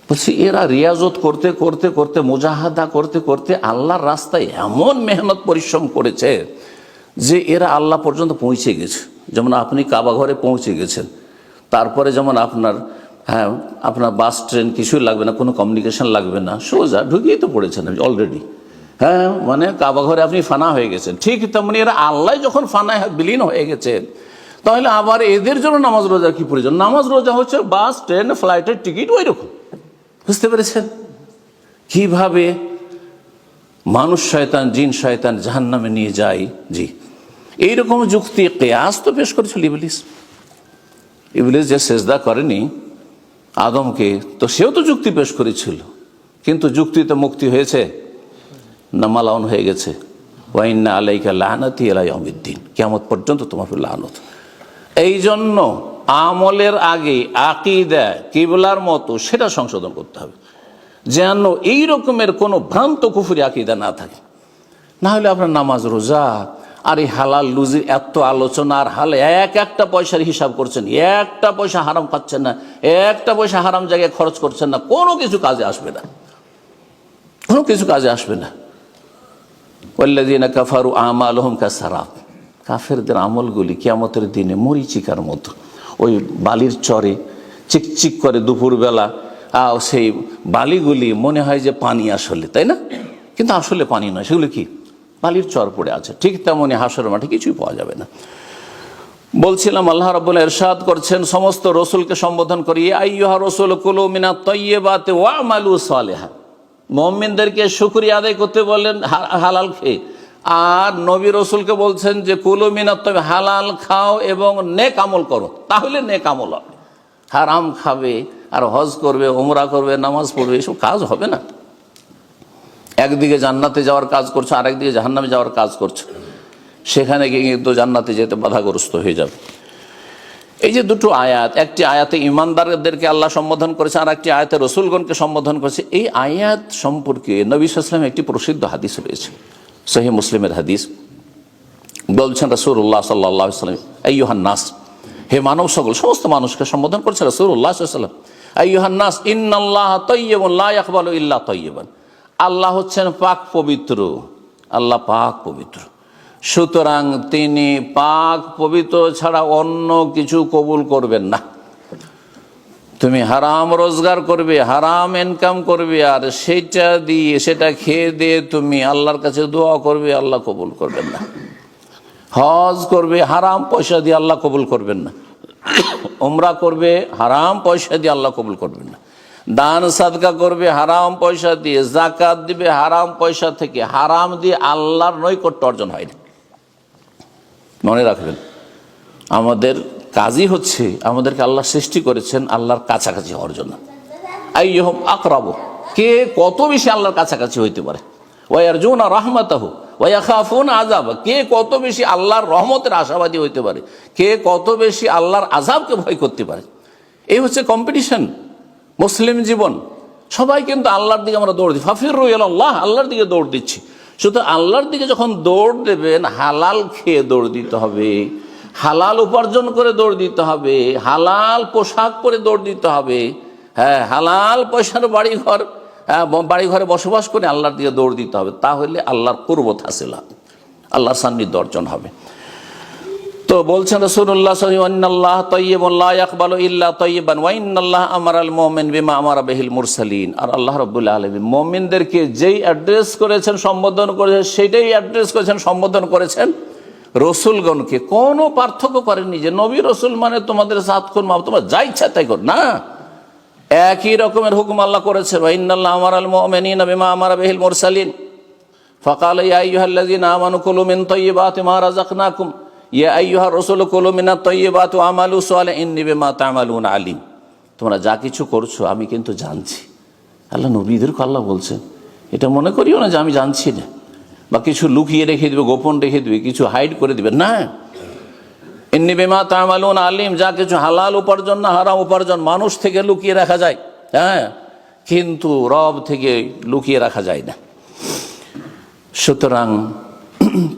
বলছি, এরা রিয়াজত করতে করতে করতে, মুজাহাদা করতে করতে আল্লাহর রাস্তায় এমন মেহনত পরিশ্রম করেছে যে এরা আল্লাহ পর্যন্ত পৌঁছে গেছে। যেমন আপনি কাবা ঘরে পৌঁছে গেছেন, তারপরে যেমন আপনার বাস ট্রেন কিছুই লাগবে না, কোনো কমিউনিকেশন লাগবে না, সোজা ঢুকিয়ে তো পড়েছেন অলরেডি। হ্যাঁ, মানে কাবা ঘরে আপনি ফানা হয়ে গেছেন। ঠিক তেমনি এরা আল্লাহ যখন ফানায় বিলীন হয়ে গেছে, তাহলে আবার এদের জন্য নামাজ রোজার কি প্রয়োজন? নামাজ রোজা হচ্ছে বাস ট্রেন ফ্লাইটের টিকিট, ওই রকম। বুঝতে পেরেছেন কিভাবে মানুষ শয়তান, জিন শয়তান জাহান্নামে নিয়ে যায়? জি, এইরকম যুক্তি কিয়াস তো পেশ করেছিল ইবলিস। ইবলিস যে সেজদা করেনি আদমকে, তো সেও তো যুক্তি পেশ করেছিল, কিন্তু যুক্তিতে মুক্তি হয়েছে না মালাউন হয়ে গেছে? ওয়া ইন্না আলাইকা লানাতি ইলা ইয়াউমিদ্দিন, কিয়ামত পর্যন্ত তোমার উপর লানত। এই জন্য আমলের আগে আকীদা কিবলার মতো সেটা সংশোধন করতে হবে, যেন এই রকমের কোনো ভ্রান্ত কুফরি আকীদা না থাকে। না হলে আপনার নামাজ রোজা আর এই হালাল লুজির এত আলোচনা, আর হালে একটা পয়সার হিসাব করছেন, একটা পয়সা হারাম খাচ্ছেন না, একটা পয়সা হারাম জায়গায় খরচ করছেন না, কোনো কিছু কাজে আসবে না, কোনো কিছু কাজে আসবে না। ওয়াল্লাযীনা কাফারু আমালুহুম কাসারাব, কাফেরদের আমলগুলি কিয়ামতের দিনে মরিচিকার মতো, ওই বালির চরে চিকচিক করে দুপুরবেলা সেই বালিগুলি মনে হয় যে পানি আসলে, তাই না? কিন্তু আসলে পানি নয়, সেগুলো কি বালির চর পড়ে আছে। ঠিক তেমনি হাসরের মাঠে কিছুই পাওয়া যাবে না। বলছিলাম আল্লাহ রাব্বুল ইরশাদ করছেন সমস্ত রসুলকে সম্বোধন করি, ইয়া আইয়ুহা রাসূল কুলু মিনাত তাইয়্যিবাতি ওয়া'মালু সালিহান। মুমিনদেরকে শুকরিয়া আদায় করতে বলেন হালাল খেয়ে, আর নবী রসুলকে বলছেন যে কুলু মিনাত তাইয়্যিবাত, হালাল খাও এবং নেক আমল করো, তাহলে নেক আমল হবে। হারাম খাবে আর হজ করবে, উমরা করবে, নামাজ পড়বে, এসব কাজ হবে না। একদিকে জান্নাতে যাওয়ার কাজ করছো, আরেকদিকে জাহান্নামে যাওয়ার কাজ করছো, সেখানে গিয়ে কিন্তু জান্নাতে যেতে বাধাগ্রস্ত হয়ে যাবে। এই যে দুটো আয়াত, একটি আয়াতে ইমানদারদেরকে আল্লাহ সম্বোধন করেছে, আর একটি আয়াতে রসুলগণকে সম্বোধন করেছে। এই আয়াত সম্পর্কে নবী সাল্লাল্লাহু আলাইহি ওয়াসাল্লাম একটি প্রসিদ্ধ হাদিস রয়েছে, সহিহ মুসলিমের হাদিস। বলছেন রাসূলুল্লাহ সাল্লাল্লাহু আলাইহি ওয়াসাল্লাম, আইয়ুহান নাস, হে মানব সকল, সমস্ত মানুষকে সম্বোধন করছে রাসূলুল্লাহ সাল্লাল্লাহু আলাইহি ওয়াসাল্লাম। আইয়ুহান নাস ইন্নাল্লাহা তাইয়্যিবুন লা ইয়াকবালু ইল্লা তাইয়্যিবান। আল্লাহ হচ্ছেন পাক পবিত্র, আল্লাহ পাক পবিত্র, সুতরাং তিনি পাক পবিত্র ছাড়া অন্য কিছু কবুল করবেন না। তুমি হারাম রোজগার করবে, হারাম ইনকাম করবে, আর সেটা খেয়ে দিয়ে তুমি আল্লাহর কাছে দোয়া করবে, আল্লাহ কবুল করবেন না। হজ করবে হারাম পয়সা দিয়ে, আল্লাহ কবুল করবেন না। উমরা করবে হারাম পয়সা দিয়ে, আল্লাহ কবুল করবেন না। দান সাদকা করবে হারাম পয়সা দিয়ে, যাকাত দিবে হারাম পয়সা থেকে, হারাম দিয়ে আল্লাহর নৈকট্য অর্জন হয় না। মনে রাখবেন, আমাদের কাজই হচ্ছে, আমাদেরকে আল্লাহ সৃষ্টি করেছেন আল্লাহর কাছাকাছি হওয়ার জন্য। আইয়ুহুম আকরাবু, কে কত বেশি আল্লাহর কাছাকাছি হইতে পারে। ওয়া ইয়ারজুনা রাহমাতাহু ওয়া ইয়াখাফুনা আযাবা, কে কত বেশি আল্লাহর রহমতের আশাবাদী হইতে পারে, কে কত বেশি আল্লাহর আযাবকে ভয় করতে পারে। এই হচ্ছে কম্পিটিশন মুসলিম জীবন। সবাই কিন্তু আল্লাহর দিকে আমরা দৌড় দিই, ফাফিরু ইলাল্লাহ, আল্লাহর দিকে দৌড় দিচ্ছি। শুধু আল্লাহর দিকে যখন দৌড় দেবেন, হালাল খেয়ে দৌড় দিতে হবে, হালাল উপার্জন করে দৌড় দিতে হবে, হালাল পোশাক পরে দৌড় দিতে হবে, হ্যাঁ, হালাল পয়সার বাড়ি ঘরে বসবাস করে আল্লাহর দিকে দৌড় দিতে হবে। তাহলে আল্লাহর কুরবত হাসিল হবে, আল্লাহর সান্নিধ্য অর্জন হবে। তো বলছেন রাসূলুল্লাহ সাল্লাল্লাহু আলাইহি ওয়াসাল্লাম, ইন্নাল্লাহা তাইয়্যিবুন লা ইয়াকবালু ইল্লা তাইয়্যিবান ওয়া ইন্নাল্লাহা আমারাল মুমিন বিমা আমারা বিহিল মুরসালিন। আর আল্লাহ রাব্বুল আলামিন মুমিনদেরকে যেই অ্যাড্রেস করেছেন, সম্বোধন করেছেন, সেটাই অ্যাড্রেস করেছেন, সম্বোধন করেছেন রসুলগণকে। কোনো পার্থক্য করেননি যে নবী রসুল মানে তোমাদের সাত খুন মাফ, তোমরা যা ইচ্ছা তাই কর, না, একই রকমের হুকুম আল্লাহ করেছে। ওয়া ইন্নাল্লাহা আমারাল মুমিনিনা বিমা আমারা বিহিল মুরসালিন ফাকালা ইয়া আইয়ুহাল্লাযীনা আমানু কুলু মিন তাইয়্যিবাতি মা রাযাকনাকুম ইয়া আইয়ুহার রাসূলু কুলু মিনাত তাইয়্যিবাতি ওয়া আমালু সালিহান ইন্নী বিমা তা'মালুনা আলিম। তোমরা যা কিছু করছো আমি কিন্তু জানছি। আল্লাহ নবীদেরকে আল্লাহ বলছেন, এটা মনে করিও না যে আমি জানছি না, বা কিছু লুকিয়ে রেখে দিবে, গোপন রেখে দিবে, কিছু হাইড করে দিবে, না। ইন্নী বিমা তা'মালুনা আলিম, যা কিছু হালাল উপার্জন না হারাম উপার্জন মানুষ থেকে লুকিয়ে রাখা যায়, হ্যাঁ, কিন্তু রব থেকে লুকিয়ে রাখা যায় না। সুতরাং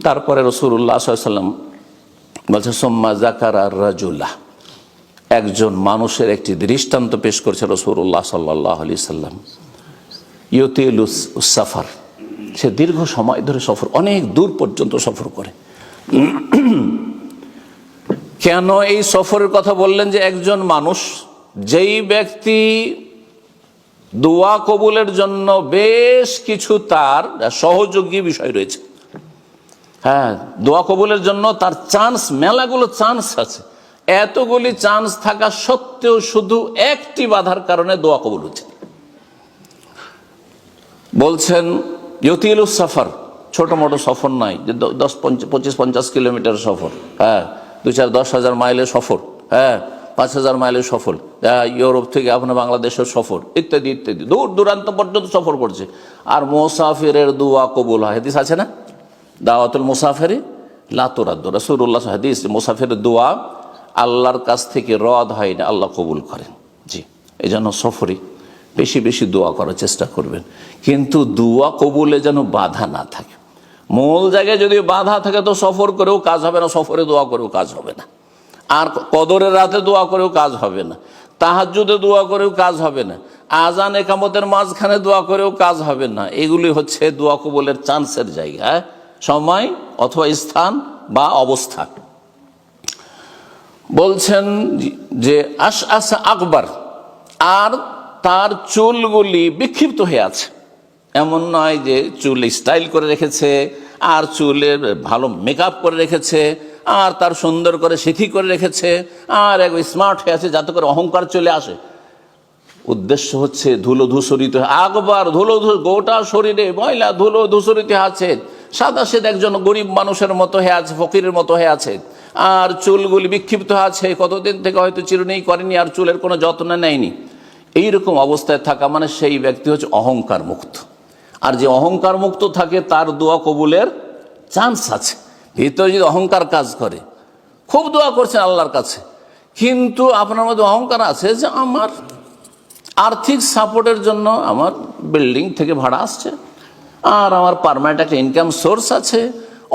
তারপরে রাসূলুল্লাহ সাল্লাল্লাহু আলাইহি ওয়াসাল্লাম বলছে সুম্মা যাকারা রাজুলা, একজন মানুষের একটি দৃষ্টান্ত পেশ করছে রাসূলুল্লাহ সাল্লাল্লাহু আলাইহি ওয়াসাল্লাম। ইউতিলুস সাফার, সে দীর্ঘ সময় ধরে সফর, অনেক দূর পর্যন্ত সফর করে। কেন এই সফরের কথা বললেন? যে একজন মানুষ, যেই ব্যক্তি দোয়া কবুলের জন্য বেশ কিছু তার সহযোগী বিষয় রয়েছে, হ্যাঁ, দোয়া কবুলের জন্য তার চান্স, মেলাগুলো চান্স আছে, এতগুলি চান্স থাকা সত্ত্বেও শুধু একটি বাধার কারণে দোয়া কবুল হচ্ছে। বলছেন ইউতিলুস সাফার, ছোট মোটো সফর নাই যে 25-50 কিলোমিটার সফর, হ্যাঁ, 2-4-10,000 মাইলের সফর, হ্যাঁ, 5,000 মাইলের সফর, ইউরোপ থেকে আপনার বাংলাদেশের সফর, ইত্যাদি ইত্যাদি, দূর দূরান্ত পর্যন্ত সফর করছে। আর মুসাফিরের দোয়া কবুল হয়, হাদিস আছে না, দাওয়াতুল মুসাফিরি লা তুরাদ্দু, রাসূলুল্লাহ হাদিস, মুসাফিরের দোয়া আল্লাহর কাছ থেকে রদ হয় না, আল্লাহ কবুল করেন। জি, এই জন্য সফরে বেশি বেশি দোয়া করার চেষ্টা করবেন, কিন্তু দোয়া কবুলে যেন বাধা না থাকে। মূল জায়গায় যদি বাধা থাকে তো সফর করেও কাজ হবে না, সফরে দোয়া করেও কাজ হবে না, আর কদরের রাতে দোয়া করেও কাজ হবে না, তাহাজ্জুদে দোয়া করেও কাজ হবে না, আজান একামতের মাঝখানে দোয়া করেও কাজ হবে না। এগুলি হচ্ছে দোয়া কবুলের চান্সের জায়গা। সময় অথবা স্থান বা অবস্থা। বলছেন যে আশআস আকবার, আর তার চুলগুলি বিক্ষিপ্ত হয়ে আছে। এমন নয় যে চুল স্টাইল করে রেখেছে আর চুলের ভালো মেকআপ করে রেখেছে আর তার সুন্দর করে সিথি করে রেখেছে আর এক স্মার্ট হয়ে আছে যাতে করে অহংকার চলে আসে। উদ্দেশ্য হচ্ছে ধুলো ধূসরিত আকবার, ধুলো গোটা শরীরে ময়লা ধুলো ধূসরিত আছে, সাদা সেদ একজন গরিব মানুষের মতো হয়ে আছে, ফকিরের মতো হয়ে আছে, আর চুলগুলি বিক্ষিপ্ত আছে, কতদিন থেকে হয়তো চিরুনি করেনি আর চুলের কোনো যত্ন নেয়নি। এইরকম অবস্থায় থাকা মানে সেই ব্যক্তি হচ্ছে অহংকার মুক্ত। আর যে অহংকার মুক্ত থাকে তার দোয়া কবুলের চান্স আছে। ভিতরে যদি অহংকার কাজ করে, খুব দোয়া করছেন আল্লাহর কাছে, কিন্তু আপনার মধ্যে অহংকার আছে যে আমার আর্থিক সাপোর্টের জন্য আমার বিল্ডিং থেকে ভাড়া আসছে, আর আমার পার্মানেন্ট একটা ইনকাম সোর্স আছে,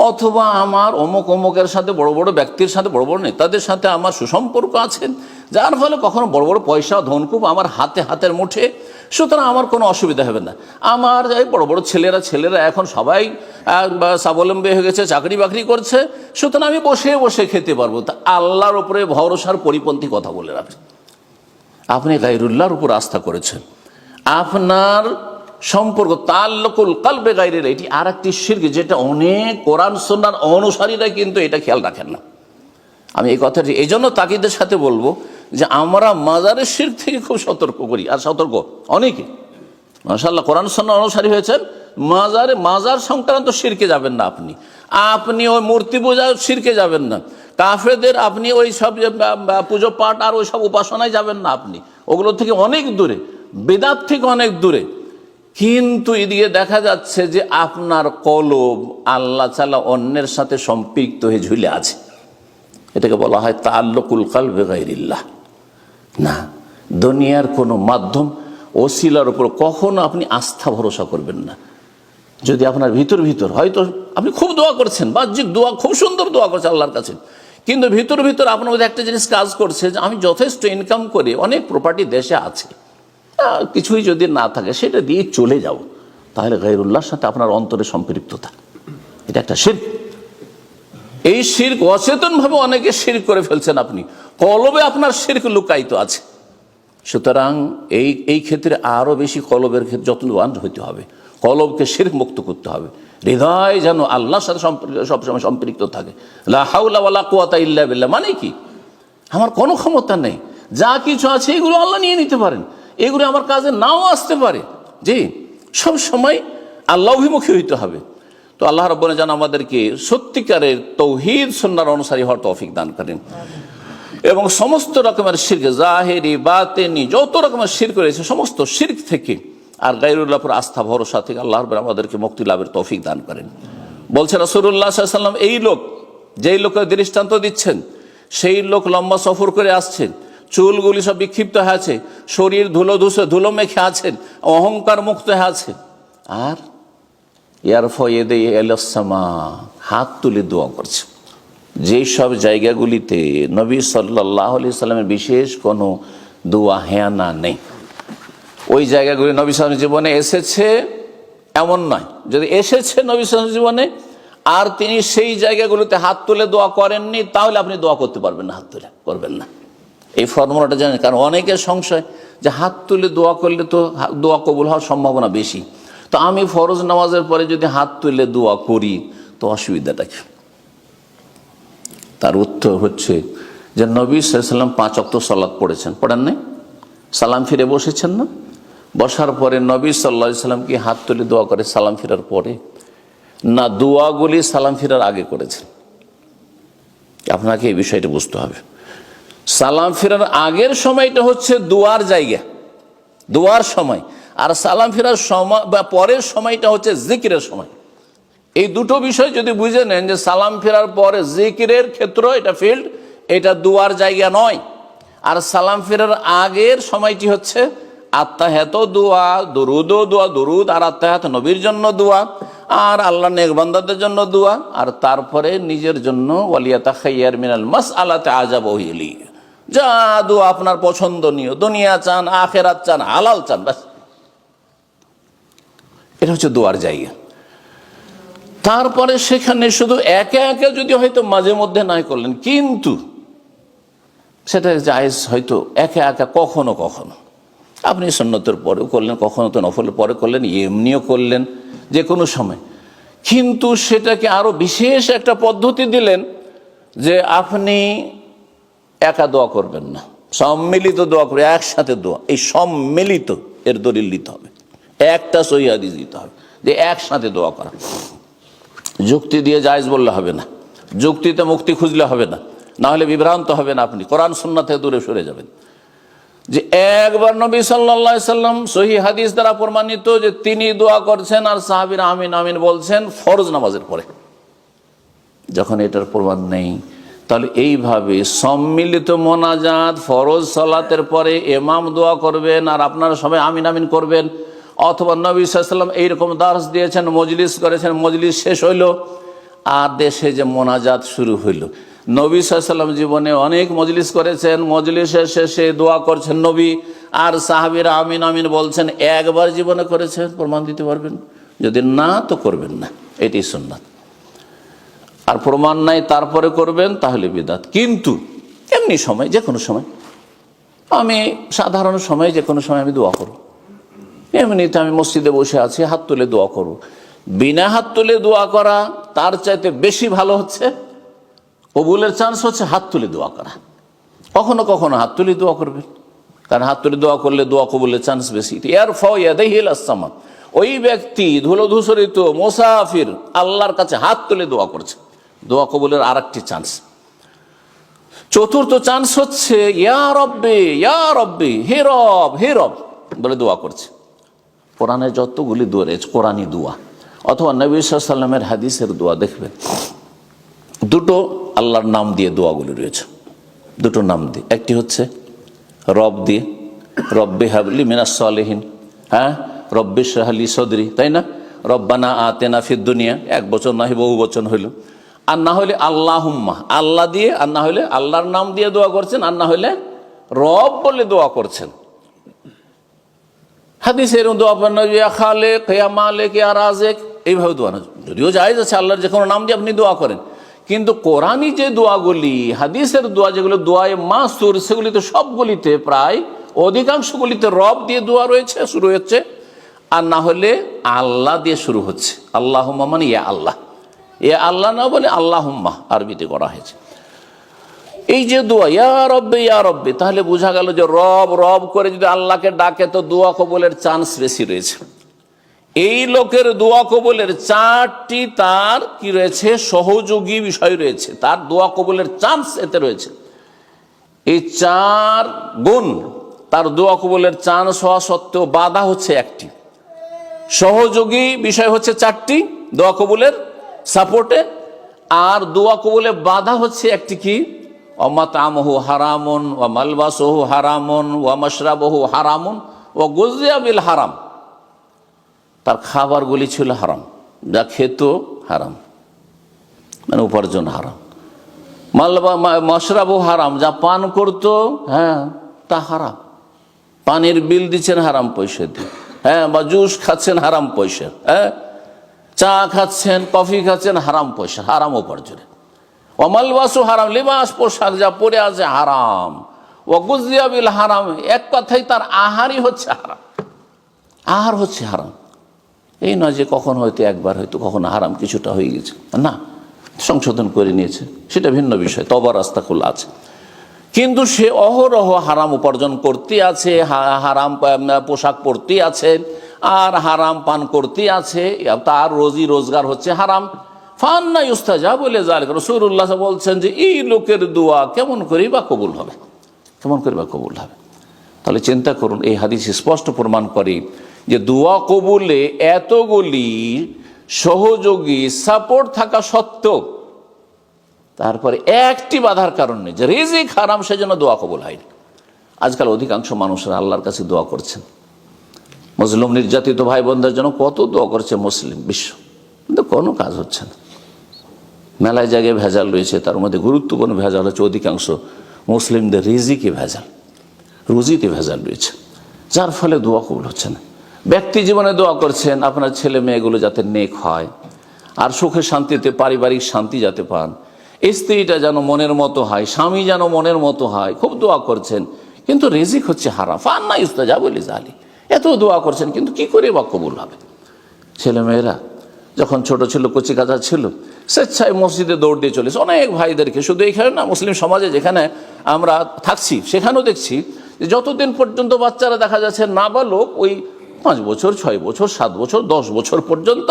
অথবা আমার অমুক অমুকের সাথে বড় বড় ব্যক্তির সাথে বড় বড় নেতাদের সাথে আমার সুসম্পর্ক আছে, যার ফলে কখনো বড় বড় পয়সা ধনকুপ আমার হাতের মুঠে, সুতরাং আমার কোনো অসুবিধা হবে না। আমার এই বড় বড় ছেলেরা এখন সবাই স্বাবলম্বী হয়ে গেছে, চাকরি বাকরি করছে, সুতরাং আমি বসে বসে খেতে পারবো। তা আল্লাহর উপরে ভরসার পরিপন্থী কথা বলে রাখেন। আপনি গায়রুল্লাহর উপর আস্থা করেছেন, আপনার সম্পর্ক তাল্লুকুল কলবে গায়রিল, এটি আর একটি শিরক, যেটা অনেক কোরআন সুন্নাহর অনুসারীরা কিন্তু এটা খেয়াল রাখেন না। আমি এই কথাটি এই জন্য তাকিদের সাথে বলবো যে আমরা মাজারের শিরক থেকে খুব সতর্ক করি, আর সতর্ক অনেকে মাশাআল্লাহ কোরআন সুন্নাহ অনুসারী হয়েছেন। মাজার সংক্রান্ত শিরকে যাবেন না, আপনি ওই মূর্তি পূজার শিরকে যাবেন না, কাফেরদের আপনি ওই সব পুজো পাঠ আর ওই সব উপাসনায় যাবেন না, আপনি ওগুলো থেকে অনেক দূরে, বেদাত থেকে অনেক দূরে। কিন্তু এদিকে দেখা যাচ্ছে যে আপনার কলব আল্লাহ তাআলা অন্যের সাথে সম্পৃক্ত হয়ে ঝুলে আছে। এটাকে বলা হয় তাআল্লুকুল কলবে গায়রিল্লাহ। না, দুনিয়ার কোনো মাধ্যম ওসিলার উপর কখনো আপনি আস্থা ভরসা করবেন না। যদি আপনার ভিতর হয়তো আপনি খুব দোয়া করছেন, বাহ্যিক দোয়া, খুব সুন্দর দোয়া করছেন আল্লাহর কাছে, কিন্তু ভিতর আপনার মধ্যে একটা জিনিস কাজ করছে যে আমি যথেষ্ট ইনকাম করে, অনেক প্রপার্টি দেশে আছে, কিছুই যদি না থাকে সেটা দিয়ে চলে যাও, তাহলে গায়রুল্লাহর সাথে আপনার অন্তরে সম্পৃক্ততা, এটা একটা শিরক। এই শিরক অচেতনভাবে অনেকে শিরক করে ফেলছেন, আপনি কলবে আপনার শিরক লুকায়িত আছে। সুতরাং এই ক্ষেত্রে আরও বেশি কলবের ক্ষেত্রে যত্নবান হইতে হবে, কলবকে শিরক মুক্ত করতে হবে, হৃদয় যেন আল্লাহর সাথে সবসময় সম্পৃক্ত থাকে। লা হাওলা ওয়ালা কুওয়াতা ইল্লা বিল্লাহ মানে কি, আমার কোনো ক্ষমতা নেই, যা কিছু আছে এগুলো আল্লাহ নিয়ে নিতে পারেন, এগুলো আমার কাজে নাও আসতে পারে, জি সব সময় আল্লাহ অভিমুখী হইতে হবে। তো আল্লাহ রাব্বুল যেন আমাদেরকে সত্যিকারের তাওহীদ সুন্নাহর অনুসারী হওয়ার তৌফিক দান করেন, এবং সমস্ত রকমের শিরক, জাহেরি বাতেনি যত রকমের শিরক রয়েছে সমস্ত শিরক থেকে আর গায়রুল্লাহর উপর আস্থা ভরসা থেকে আল্লাহ রাব্বুল আমাদেরকে মুক্তি লাভের তৌফিক দান করেন। বলছেন রাসূলুল্লাহ সাল্লাল্লাহু আলাইহি ওয়াসাল্লাম, এই লোক, যেই লোকের দৃষ্টান্ত দিচ্ছেন, সেই লোক লম্বা সফর করে আসছেন, চুলগুলি সব বিক্ষিপ্ত হয়ে আছে, শরীর ধুলো মেখে আছেন, অহংকার মুক্ত হয়ে আছে, আর ইয়ারফা ইয়াদাইহি ইলাস সামা, হাত তুলে দোয়া করছে। যেই সব জায়গাগুলিতে নবী সাল্লাল্লাহু আলাইহি সাল্লামের বিশেষ কোনো দোয়া হেয়ানা নেই, ওই জায়গাগুলি নবী সাল্লাল্লাহু আলাইহি জীবনে এসেছে এমন নয়, যদি এসেছে নবী সাল্লাল্লাহু আলাইহি জীবনে আর তিনি সেই জায়গাগুলিতে হাত তুলে দোয়া করেননি, তাহলে আপনি দোয়া করতে পারবেন না, হাত তুলে করবেন না। এই ফর্মুলাটা জানেন, কারণ অনেকের সংশয় যে হাত তুলে দোয়া করলে তো দোয়া কবুল হওয়ার সম্ভাবনা বেশি, তো আমি ফরজ নামাজের পরে যদি হাত তুলে দোয়া করি তো অসুবিধাটা কি? তার উত্তর হচ্ছে যে নবী সাল্লাল্লাহু আলাইহি ওয়াসাল্লাম 5 ওয়াক্ত সালাত পড়েছেন, পড়েন নাই? সালাম ফিরে বসেছেন না? বসার পরে নবী সাল্লাল্লাহু আলাইহি ওয়াসাল্লাম কি হাত তুলে দোয়া করে সালাম ফিরার পরে, না দোয়াগুলি সালাম ফিরার আগে করেছেন? আপনাকে এই বিষয়টা বুঝতে হবে। সালাম ফেরার আগের সময়টা হচ্ছে দোয়ার জায়গা, দোয়ার সময়, আর সালাম ফেরার সময় বা পরের সময়টা হচ্ছে জিকিরের সময়। এই দুটো বিষয় যদি বুঝে নেন যে সালাম ফেরার পরে জিকিরের ক্ষেত্র, এটা ফিল্ড, এটা দোয়ার জায়গা নয়, আর সালাম ফেরার আগের সময়টি হচ্ছে আত্তাহিয়াত দোয়া, দুরুদও দোয়া, দুরুদ আর আত্তাহিয়াত নবীর জন্য দোয়া, আর আল্লাহ নেক বান্দাদের জন্য দোয়া, আর তারপরে নিজের জন্য ওয়ালিয়াতাখাইয়ার মিনাল মাসআলাতি আজাবাহু ইলাইহি, যা দোয়া আপনার পছন্দনীয়, দুনিয়া চান, আখেরাত চান, হালাল চান, ব্যাস, এটা হচ্ছে দোয়ার জায়গা। তারপরে সেখানে শুধু একে একে যদি হয়তো মাঝে মধ্যে নাই করলেন, কিন্তু সেটা জায়েজ হয়তো একে একা কখনো কখনো আপনি সুন্নতের পরেও করলেন, কখনো তো নফলের পরে করলেন, এমনিও করলেন, যে কোনো সময়। কিন্তু সেটাকে আরো বিশেষ একটা পদ্ধতি দিলেন যে আপনি একা দোয়া করবেন না, সম্মিলিত দোয়া করবে, একসাথে দোয়া। এই সম্মিলিত এর দলিল দিতে হবে, একটা সহিহ হাদিস দিতে হবে যে একসাথে দোয়া করা। যুক্তি দিয়ে জায়েজ বললে হবে না, যুক্তিতে মুক্তি খুঁজলে হবে না, না হলে বিভ্রান্ত হবেন আপনি, কোরআন সুন্নাহ থেকে দূরে সরে যাবেন। যে একবার নবী সাল্লাল্লাহু আলাইহি সাল্লাম সহিহ হাদিস দ্বারা প্রমাণিত যে তিনি দোয়া করছেন আর সাহাবীরা আমিন আমিন বলছেন ফরজ নামাজের পরে। যখন এটার প্রমাণ নেই, তাহলে এইভাবে সম্মিলিত মোনাজাত ফরজ সালাতের পরে ইমাম দোয়া করবেন আর আপনারা সবাই আমিন আমিন করবেন, অথবা নবী সাল্লাল্লাহু আলাইহি সাল্লাম এইরকম দার্স দিয়েছেন, মজলিস করেছেন, মজলিস শেষ হইল আর দেশে যে মোনাজাত শুরু হইল। নবী সাল্লাল্লাহু আলাইহি সাল্লাম জীবনে অনেক মজলিস করেছেন, মজলিসের শেষে দোয়া করছেন নবী আর সাহাবীরা আমিন আমিন বলছেন, একবার জীবনে করেছেন, প্রমাণ দিতে পারবেন? যদি না তো করবেন না, এটাই সুন্নাত। আর প্রমাণ নাই তারপরে করবেন তাহলে বিদআত। কিন্তু এমনি সময়, যে কোনো সময়, আমি সাধারণ সময় যে কোনো সময় আমি দোয়া করব, এমনিতে আমি মসজিদে বসে আছি, হাত তুলে দোয়া করব। বিনা হাত তুলে দোয়া করা তার চাইতে বেশি ভালো হচ্ছে, কবুলের চান্স হচ্ছে হাত তুলে দোয়া করা। কখনো কখনো হাত তুলে দোয়া করবেন, কারণ হাত তুলে দোয়া করলে দোয়া কবুলের চান্স বেশি। ইয়ারফাউ ইয়াদাইহি ইলাস সামা, ওই ব্যক্তি ধুলো ধূসরিত মুসাফির আল্লাহর কাছে হাত তুলে দোয়া করছে, দোয়া কবুলের আর একটি চান্স। চতুর্থ চান্স হচ্ছে ইয়া রব্বি, ইয়া রব্বি, হে রব, হে রব বলে দোয়া করছে। কোরআনে যতগুলি দোয়া রয়েছে কোরআনী দোয়া অথবা নবী সাল্লাল্লাহু আলাইহি ওয়াসাল্লামের হাদিসের দোয়া দেখবেন, দুটো আল্লাহর নাম দিয়ে দোয়াগুলি রয়েছে, দুটো নাম দিয়ে। একটি হচ্ছে রব দিয়ে, রব্বি হাবলি মিনাস সালিহিন, হ্যাঁ, রব্বি ইশরাহ লি সদরি, তাই না? রব্বানা আতিনা ফিদ দুনিয়া, এক বচন নাহি বহু বচন হইল। আর না হলে আল্লাহুম্মা, আল্লাহ দিয়ে, আর না হলে আল্লাহর নাম দিয়ে দোয়া করছেন, আর না হলে রব বলে দোয়া করছেন। হাদিসের দোয়া পড়েন ইয়া খালিক, ইয়া মালিক, ইয়া রাজিক, এইভাবে দোয়া না। যদিও জায়েজ আছে আল্লাহর যে কোনো নাম দিয়ে আপনি দোয়া করেন, কিন্তু কোরআনী যে দোয়াগুলি, হাদিসের দোয়া যেগুলো দোয়ায়ে মাসুর, সেগুলি তো সবগুলিতে প্রায় অধিকাংশগুলিতে রব দিয়ে দোয়া রয়েছে, শুরু হচ্ছে, আর না হলে আল্লাহ দিয়ে শুরু হচ্ছে। আল্লাহুম্মা মানে ইয়া আল্লাহ, ইয়া আল্লাহ না বলে আল্লাহুম্মা আরবিতে করা হয়েছে। এই যে দোয়া ইয়া রব্বি, ইয়া রব্বি, তাহলে বোঝা গেল যে রব রব করে যদি আল্লাহকে ডাকে তো দোয়া কবুলের চান্স বেশি রয়েছে। এই লোকের দোয়া কবুলের চারটি তার কি রয়েছে, সহযোগী বিষয় রয়েছে, তার দোয়া কবুলের চান্স এতে রয়েছে। এই চার গুণ তার দোয়া কবুলের চান্স হওয়া সত্ত্বেও বাধা হচ্ছে একটি, সহযোগী বিষয় হচ্ছে চারটি দোয়া কবুলের সাপোর্টে, আর দোয়া কবুলে বাধা হচ্ছে একটি কি, ওয়ামাতামহু হারামুন ওয়া মালবাসুহু হারামুন ওয়া মাশরাবুহু হারামুন ওয়া গুযিয়া বিল হারাম, তার খাবারগুলি ছিল হারাম, যা খেত হারাম, মানে উপার্জন হারাম। মাশরাবু হারাম, যা পান করত, হ্যাঁ, তা হারাম, পানির বিল দিচ্ছেন হারাম পয়সা দিয়ে, হ্যাঁ, বা জুস খাচ্ছেন হারাম পয়সা, হ্যাঁ, চা খাচ্ছেন, কফি খাচ্ছেন হারাম পয়সা, হারাম উপার্জনে। ওয়ামালবাসু হারাম, লিবাস পোশাক যা পরে আছে হারাম। ওয়াগুযিয়া বিল হারাম, এক কথাই তার আহারই হচ্ছে হারাম, আহার হচ্ছে হারাম। এই নয় যে কখন হয়তো একবার হয়তো কখনো হারাম কিছুটা হয়ে গেছে, না, সংশোধন করে নিয়েছে, সেটা ভিন্ন বিষয়, তওবার রাস্তা খোলা আছে। কিন্তু সে অহরহ হারাম উপার্জন করতে আছে, হারাম পোশাক পরতে আছে, আর হারাম পান করতে আছে, তার রোজি রোজগার হচ্ছে হারাম। ফান্না ইউস্তাজাবু লিযালিকা, রাসূলুল্লাহ বলছেন যে এই লোকের দোয়া কেমন করে বা কবুল হবে, কেমন করে বা কবুল হবে? তাহলে চিন্তা করুন, এই হাদিস স্পষ্ট প্রমাণ করে যে দোয়া কবুলে এতগুলি সহযোগী সাপোর্ট থাকা সত্ত্বেও তারপরে একটি বাধার কারণ নেই, যে রিজিক হারাম, সেজন্য দোয়া কবুল হয়নি। আজকাল অধিকাংশ মানুষরা আল্লাহর কাছে দোয়া করছেন, মুসলিম নির্যাতিত ভাই বোনদের জন্য কত দোয়া করছে মুসলিম বিশ্ব, কিন্তু কোনো কাজ হচ্ছে না। মেলায় জায়গায় ভেজাল রয়েছে, তার মধ্যে গুরুত্বপূর্ণ ভেজাল হচ্ছে অধিকাংশ মুসলিমদের রিজিকে ভেজাল, রুজিতে ভেজাল রয়েছে, যার ফলে দোয়া কবুল হচ্ছে না। ব্যক্তি জীবনে দোয়া করছেন আপনার ছেলে মেয়েগুলো যাতে নেক হয়, আর সুখে শান্তিতে পারিবারিক শান্তি যাতে পান, স্ত্রীটা যেন মনের মতো হয়, স্বামী যেন মনের মতো হয়, খুব দোয়া করছেন, কিন্তু রিজিক হচ্ছে হারাম। ফান্না ইস্তাজাবু লিজালি, এত দোয়া করছেন কিন্তু কি করে বা কবুল হবে? ছেলেমেয়েরা যখন ছোট ছিল, কচি কাঁচা ছিল, স্বেচ্ছায় মসজিদে দৌড় দিয়ে চলেছে অনেক ভাইদেরকে। শুধু এখানে না, মুসলিম সমাজে যেখানে আমরা থাকছি সেখানেও দেখছি যে যতদিন পর্যন্ত বাচ্চারা দেখা যাচ্ছে নাবালক, ওই 5 বছর 6 বছর 7 বছর 10 বছর পর্যন্ত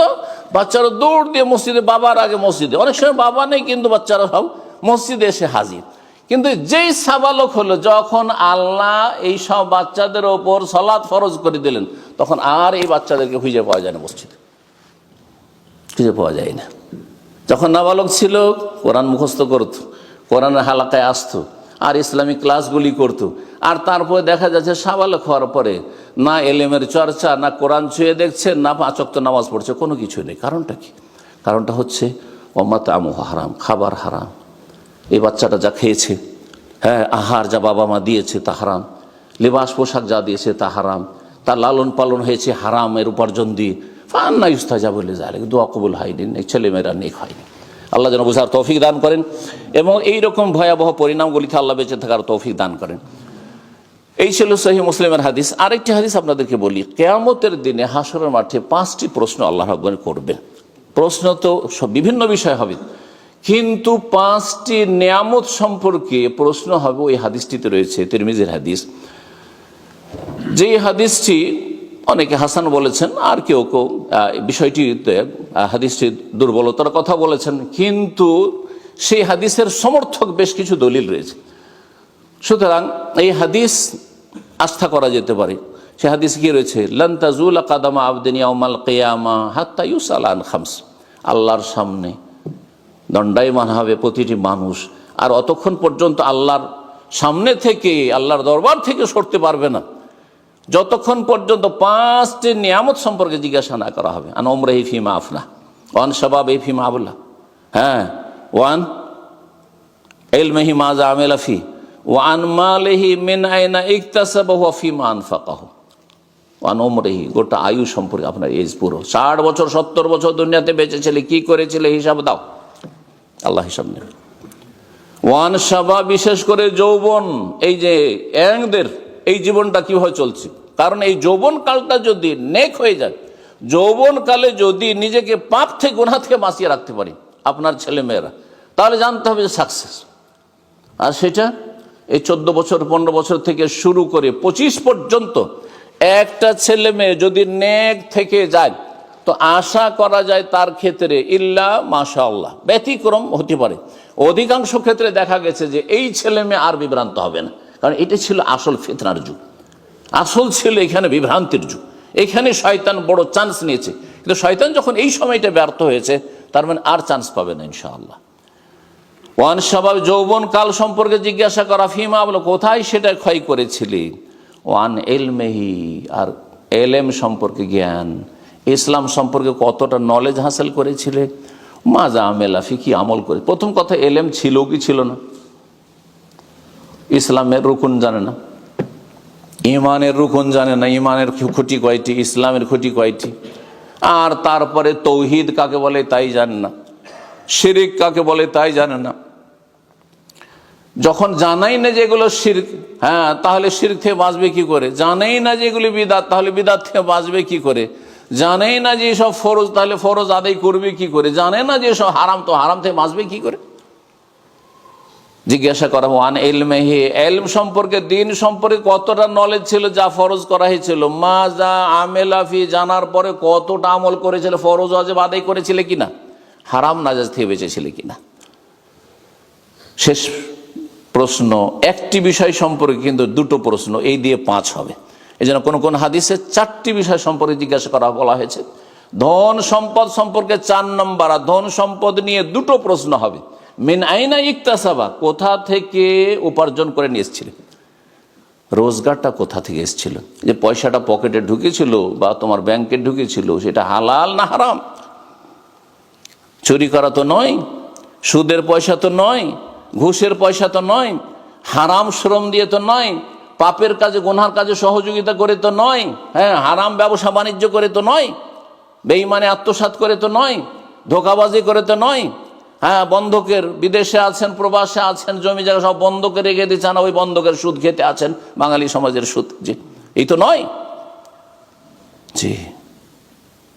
বাচ্চারা দৌড় দিয়ে মসজিদে, বাবার আগে মসজিদে, অনেক সময় বাবা নেই কিন্তু বাচ্চারা সব মসজিদে এসে হাজির। কিন্তু যেই সাবালক হলো, যখন আল্লাহ এই সব বাচ্চাদের ওপর সালাত ফরজ করে দিলেন, তখন আর এই বাচ্চাদেরকে খুঁজে পাওয়া যায় না, মসজিদে খুঁজে পাওয়া যায় না। যখন নাবালক ছিল কোরআন মুখস্থ করত, কোরআনের হালাকায় আসতো, আর ইসলামিক ক্লাসগুলি করত। আর তারপরে দেখা যাচ্ছে সাবালক হওয়ার পরে না এলেমের চর্চা, না কোরআন ছুঁয়ে দেখছে, না 5 ওয়াক্ত নামাজ পড়ছে, কোনো কিছু নেই। কারণটা কি? কারণটা হচ্ছে ওমাতামু হারাম, খাবার হারাম। এই বাচ্চাটা যা খেয়েছে, হ্যাঁ, আহার যা বাবা মা দিয়েছে তা হারাম, লেবাস পোশাক যা দিয়েছে তা হারাম, তার লালন পালন হয়েছে হারামের উপার্জন দিয়ে। ফান্না ইস্তাজাবু লিজালিক, দোয়া কবুল হয়নি, ছেলেমেয়েরা নেক হয়নি। আল্লাহ যেন বুঝার তৌফিক দান করেন এবং এইরকম ভয়াবহ পরিণামগুলিতে আল্লাহ বেঁচে থাকার তৌফিক দান করেন। এই ছিল সহিহ মুসলিমের হাদিস। আরেকটি হাদিস আপনাদেরকে বলি, কিয়ামতের দিনে হাশরের মাঠে 5টি প্রশ্ন আল্লাহ রাব্বুল করবেন। প্রশ্ন তো সব বিভিন্ন বিষয় হবে, কিন্তু 5টি নিয়ামত সম্পর্কে প্রশ্ন হবে। ওই হাদিসটিতে রয়েছে, তিরমিজির হাদিস। যে হাদিসটি অনেকে হাসান বলেছেন, আর কেউ কেউ বিষয়টিতে হাদিসটি দুর্বলতার কথা বলেছেন, কিন্তু সেই হাদিসের সমর্থক বেশ কিছু দলিল রয়েছে। সুতরাং এই হাদিস আস্থা করা যেতে পারে। সে হাদিস কি রয়েছে? লান তাজুলা কাদামা আবদিন ইয়াউমাল কিয়ামা হাত্তা ইউসাল আন খামস। আল্লাহর সামনে দণ্ডায়মান হবে প্রতিটি মানুষ, আর অতক্ষণ পর্যন্ত আল্লাহর সামনে থেকে, আল্লাহর দরবার থেকে সরতে পারবে না যতক্ষণ পর্যন্ত 5টি নিয়ামত সম্পর্কে জিজ্ঞাসা না করা হবে। আন উমরিহি ফিমা আফনা, ওয়ান শাবাবিহি ফিমা আবলা, হ্যাঁ, ওয়ান ইলমিহি মাজা আমিলা ফি, ওয়ান মালিহি মিন আইনা ইকতাসাবাহু ওয়া ফিমা আনফাকাহু, ওয়ান উমরিহি, গোটা আয়ু সম্পর্কে, আপনার এজ পুরো 60 বছর 70 বছর দুনিয়াতে বেঁচে ছিলে, কি করেছিলে হিসাব দাও, আল্লাহ হিসাব নেবে। ওয়ান শাবা, বিশেষ করে যৌবন, এই যে ইয়াংদের এই জীবনটা কিভাবে চলছে। কারণ এই যৌবন কালটা যদি নেক হয়ে যায়, যৌবন কালে যদি নিজেকে পাপ থেকে, গুনাহ থেকে বাঁচিয়ে রাখতে পারি আপনার ছেলে মেয়েরা, তাহলে জানতে হবে যে সাকসেস। আর সেটা এই 14 বছর 15 বছর থেকে শুরু করে 25 পর্যন্ত একটা ছেলে মেয়ে যদি নেক থেকে যায়, তো আশা করা যায় তার ক্ষেত্রে ইল্লা মাশাআল্লাহ ব্যতিক্রম হতে পারে। অধিকাংশ ক্ষেত্রে দেখা গেছে যে এই ছেলে মেয়ে আর বিভ্রান্ত হবে না, কারণ এটা ছিল আসল ফিতনার যুগ, আসল ছিল এখানে বিভ্রান্তির যুগ। এখানে শয়তান বড় চান্স নিয়েছে, কিন্তু শয়তান যখন এই সময়টা ব্যর্থ হয়েছে, তার মানে আর চান্স পাবে না ইনশাআল্লাহ। ওয়ান শাবাব, যৌবন কাল সম্পর্কে জিজ্ঞাসা করা, ফিমা বলো, কোথায় সেটা ক্ষয় করেছিলি। ওয়ান ইলমিহি, আর এলেম সম্পর্কে জ্ঞান, ইসলাম সম্পর্কে কতটা নলেজ হাসিল করেছিলে। মাজা আমেলা ফি, কি আমল করে। প্রথম কথা, এলেম ছিল কি ছিল না, ইসলামের রুকুন জানে না, ইমানের রুকুন জানে না, ইমানের খুঁটি কয়টি, ইসলামের খুঁটি কয়টি, আর তারপরে তৌহিদ কাকে বলে তাই জানে না, শিরক কাকে বলে তাই জানে না। যখন জানাই না যে এগুলো শিরক, হ্যাঁ, তাহলে শিরক থেকে বাঁচবে কি করে। জানাই না যে এগুলি বিদাত, তাহলে বিদাত থেকে বাঁচবে কি করে। জানেই না যে সব ফরজ, তাহলে ফরজ আদায় করবে কি করে। জানে না যে সব হারাম, তো হারাম থেকে বাঁচবে কি করে। জিজ্ঞাসা করা। ওয়ান ইলমিহি, ইলম সম্পর্কে, দিন সম্পর্কে কতটা নলেজ ছিল যা ফরজ করা হয়েছিল। মাজা আমেলা ফি, জানার পরে কতটা আমল করেছিল, ফরজ ওয়াজিব আদায় করেছিলে কিনা, হারাম নাজায়েজ থেকে বেঁচেছিলে কিনা। শেষ প্রশ্ন, একটি বিষয় সম্পর্কে কিন্তু 2টো প্রশ্ন, এই দিয়ে 5 হবে। এই জন্য কোন কোন হাদিসে 4টি বিষয় সম্পর্কে জিজ্ঞাসা করা বলা হয়েছে। ধন সম্পদ সম্পর্কে 4 নম্বর, আর ধন সম্পদ নিয়ে 2টো প্রশ্ন হবে। মিন আইনা ইকতাসাবা, কোথা থেকে উপার্জন করে নিয়ে এসেছিলে, রোজগারটা কোথা থেকে এসেছিল। যে পয়সাটা পকেটে ঢুকেছিল বা তোমার ব্যাংকে ঢুকেছিল, সেটা হালাল না হারাম। চুরি করা তো নয়, সুদের পয়সা তো নয়, ঘুষের পয়সা তো নয়, হারাম শ্রম দিয়ে তো নয়, পাপের কাজে গুনার কাজে সহযোগিতা করে তো নয়, হ্যাঁ, হারাম ব্যবসা বাণিজ্য করে তো নয়, বেঈমানে আত্মসাৎ করে তো নয়, ধোঁকাবাজি করে তো নয়। হ্যাঁ, বন্ধকের, বিদেশে আছেন, প্রবাসে আছেন, জমি জায়গা সব বন্ধকে রেখে দিচ্ছেন, ওই বন্ধকের সুদ খেতে আছেন, বাঙালি সমাজের সুদ। জি, এই তো নয়। জি,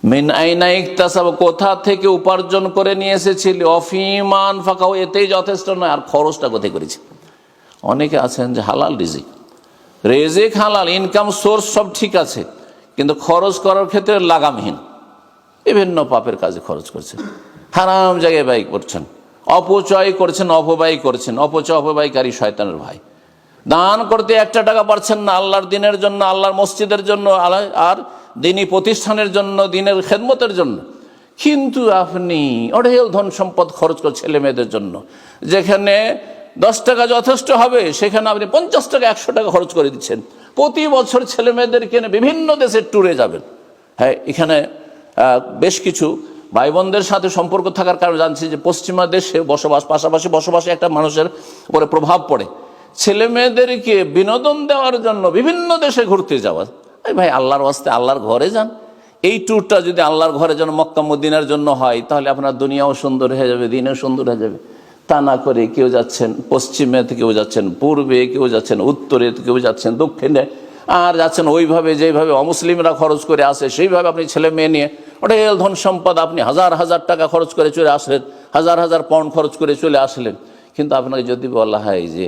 মিন আইনা ইকতাসাব, কোথা থেকে উপার্জন করে নিয়ে এসেছিলি, অফিমান ফাঁকাও, এতেই যথেষ্ট নয়, আর খরচটা কোথায় করেছি। অনেকে আছেন যে হালাল রিজিক, রেজিক হালাল, ইনকাম সোর্স সব ঠিক আছে, কিন্তু খরচ করার ক্ষেত্রে লাগামহীন, বিভিন্ন পাপের কাজে খরচ করছেন, হারাম জায়গায় ব্যয় করছেন, অপচয় করছেন, অপব্যয় করছেন। অপচয় অপব্যয়কারী শয়তানের ভাই। দান করতে একটা টাকা পারছেন না আল্লাহর দিনের জন্য, আল্লাহর মসজিদের জন্য, আর দিনী প্রতিষ্ঠানের জন্য, দিনের খেদমতের জন্য, কিন্তু আপনি অঢেল ধন সম্পদ খরচ করছেন ছেলে মেয়েদের জন্য। যেখানে 10 টাকা যথেষ্ট হবে সেখানে আপনি 50 টাকা 100 টাকা খরচ করে দিচ্ছেন। প্রতি বছর ছেলে মেয়েদেরকে বিভিন্ন দেশে ট্যুরে যাবেন। হ্যাঁ, এখানে বেশ কিছু ভাই বোনদের সাথে সম্পর্ক থাকার কারণে জানছি যে পশ্চিমা দেশে পাশাপাশি বসবাসে একটা মানুষের উপরে প্রভাব পড়ে। ছেলে মেয়েদেরকে বিনোদন দেওয়ার জন্য বিভিন্ন দেশে ঘুরতে যাওয়া। ভাই, আল্লাহর ওয়াস্তে আল্লাহর ঘরে যান। এই ট্যুরটা যদি আল্লাহর ঘরে যেন মক্কা মদিনার জন্য হয়, তাহলে আপনার দুনিয়াও সুন্দর হয়ে যাবে, দিনও সুন্দর হয়ে যাবে। তা না করে কেউ যাচ্ছেন পশ্চিমে, কেউ যাচ্ছেন পূর্বে, কেউ যাচ্ছেন উত্তরে, কেউ যাচ্ছেন দক্ষিণে, আর যাচ্ছেন ওইভাবে যেভাবে অমুসলিমরা খরচ করে আসে সেইভাবে আপনি ছেলে মেয়ে নিয়ে অঢেল ধন সম্পদ, আপনি হাজার হাজার টাকা খরচ করে চলে আসলেন, হাজার হাজার পাউন্ড খরচ করে চলে আসলেন। কিন্তু আপনাকে যদি বলা হয় যে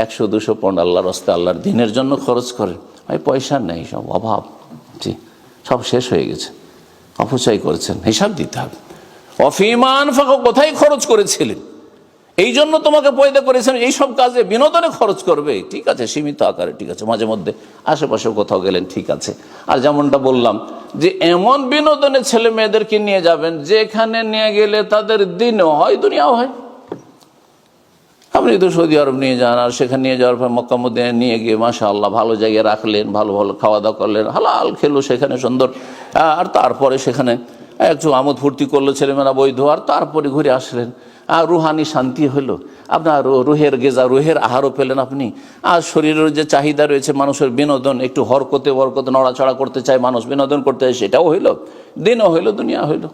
100-200 পাউন্ড আল্লাহর রাস্তায় আল্লাহর দিনের জন্য খরচ করেন, ভাই পয়সা নেই, সব অভাব, জি, সব শেষ হয়ে গেছে, অপচয় করেছেন, হিসাব দিতে হবে। অফিমান ফাঁকা, কোথায় খরচ করেছিলেন? এই জন্য তোমাকে পয়দা করেছেন এইসব কাজে, বিনোদনে খরচ করবে, ঠিক আছে, সীমিত আকারে, ঠিক আছে, মাঝে মধ্যে আশেপাশে কোথাও গেলেন, ঠিক আছে। আর যেমনটা বললাম যে এমন বিনোদনে ছেলে মেয়েদেরকে নিয়ে যাবেন যেখানে নিয়ে গেলে তাদের দিনও হয়, দুনিয়াও হয়। আপনি তো সৌদি আরব নিয়ে যান, আর সেখানে নিয়ে যাওয়ার পর মক্কা মদিনায় নিয়ে গিয়ে মাশাআল্লাহ ভালো জায়গায় রাখলেন, ভালো ভালো খাওয়া দাওয়া করলেন, হালাল খেলো সেখানে সুন্দর, আর তারপরে সেখানে একটু আমোদ ফুর্তি করলো ছেলেমেয়েরা বৈধ, আর তারপরে ঘুরে আসলেন, আর রুহানি শান্তি হলো, আপনার রুহের গেজা, রুহের আহারও পেলেন আপনি। আর শরীরের যে চাহিদা রয়েছে মানুষের বিনোদন, একটু হরকতে নড়াচড়া করতে চায় মানুষ, বিনোদন করতে চায়, সেটাও হইলো, দিনও হইলো, দুনিয়া হইলো।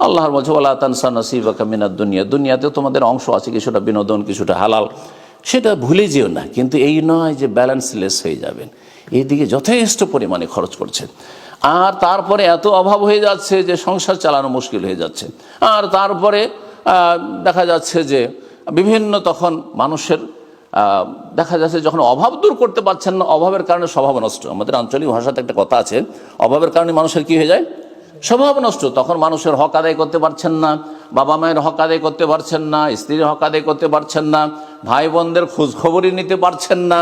আল্লাহর বলছে ওয়ালা তানসা নাসিবাকা মিনাদ দুনিয়া, দুনিয়াতে তোমাদের অংশ আছে, কিছুটা বিনোদন, কিছুটা হালাল, সেটা ভুলে যেও না। কিন্তু এই নয় যে ব্যালেন্সলেস হয়ে যাবেন, এইদিকে যথেষ্ট পরিমাণে খরচ করছেন, আর তারপরে এত অভাব হয়ে যাচ্ছে যে সংসার চালানো মুশকিল হয়ে যাচ্ছে। আর তারপরে দেখা যাচ্ছে যে বিভিন্ন তখন মানুষের দেখা যাচ্ছে যখন অভাব দূর করতে পারছেন না, অভাবের কারণে স্বভাব নষ্ট। আমাদের আঞ্চলিক ভাষাতে একটা কথা আছে, অভাবের কারণে মানুষের কি হয়ে যায়, স্বভাব নষ্ট। তখন মানুষের হক আদায় করতে পারছেন না, বাবা মায়ের হক আদায় করতে পারছেন না, স্ত্রীর হক আদায় করতে পারছেন না, ভাই বোনদের খোঁজ খবরই নিতে পারছেন না,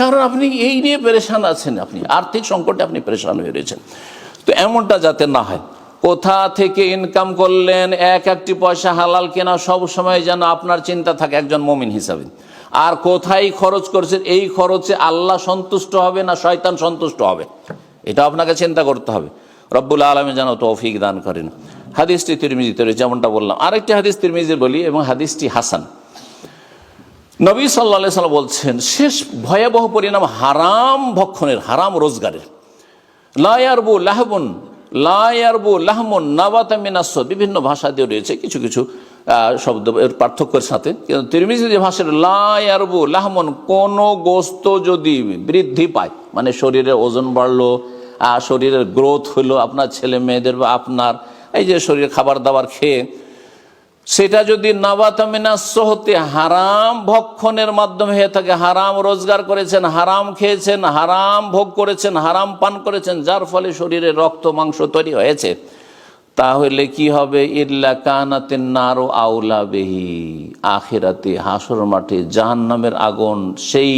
কারণ আপনি এই নিয়ে পেরেশান আছেন, আপনি আর্থিক সংকটে আপনি পেরেশান হয়ে রয়েছেন। তো এমনটা যাতে না হয়, কোথা থেকে ইনকাম করলেন, একটি পয়সা হালাল কেনা সব সময় যেন আপনার চিন্তা থাকে একজন মুমিন হিসাবে। আর কোথায় খরচ করছেন, এই খরচে আল্লাহ সন্তুষ্ট হবে না শয়তান সন্তুষ্ট হবে, এটা আপনাকে চিন্তা করতে হবে। রব্বুল আলামিন যেন তৌফিক দান করেন। হাদিসটি তিরমিজিতে রয়েছে, যেমনটা বললাম। আরেকটি হাদিস তিরমিজি বলি, এবং হাদিসটি হাসান। নবী সাল্লাল্লাহু আলাইহি ওয়াসাল্লাম বলছেন, শেষ ভয়াবহ পরিণাম হারাম ভক্ষণের, হারাম রোজগারের। লা ইয়ারবু লাহবুন, লা ইয়ারবু লাহমুন নাবাতা মিনাস, বিভিন্ন ভাষা দিয়ে রয়েছে, কিছু কিছু শব্দ এর পার্থক্যের সাথে, কিন্তু তিরমিজি যে ভাষার লা ইয়ারবু লাহমুন, কোন গোস্ত যদি বৃদ্ধি পায়, মানে শরীরের ওজন বাড়লো, শরীরের গ্রোথ হলো, আপনার ছেলে মেয়েদের বা আপনার এই যে শরীরে খাবার দাবার খেয়ে, সেটা যদি নাবাতা মিনাস হতে হারাম ভক্ষণের মাধ্যমে হয়ে থাকে, হারাম রোজগার করেছেন, হারাম খেয়েছেন, হারাম ভোগ করেছেন, হারাম পান করেছেন, যার ফলে শরীরে রক্ত মাংস তৈরি হয়েছে, তাহলে কি হবে, ইল্লা কানাতিন নারু আউলা বিহি, আখিরাতে হাসর মাঠে জাহান্নামের আগুন সেই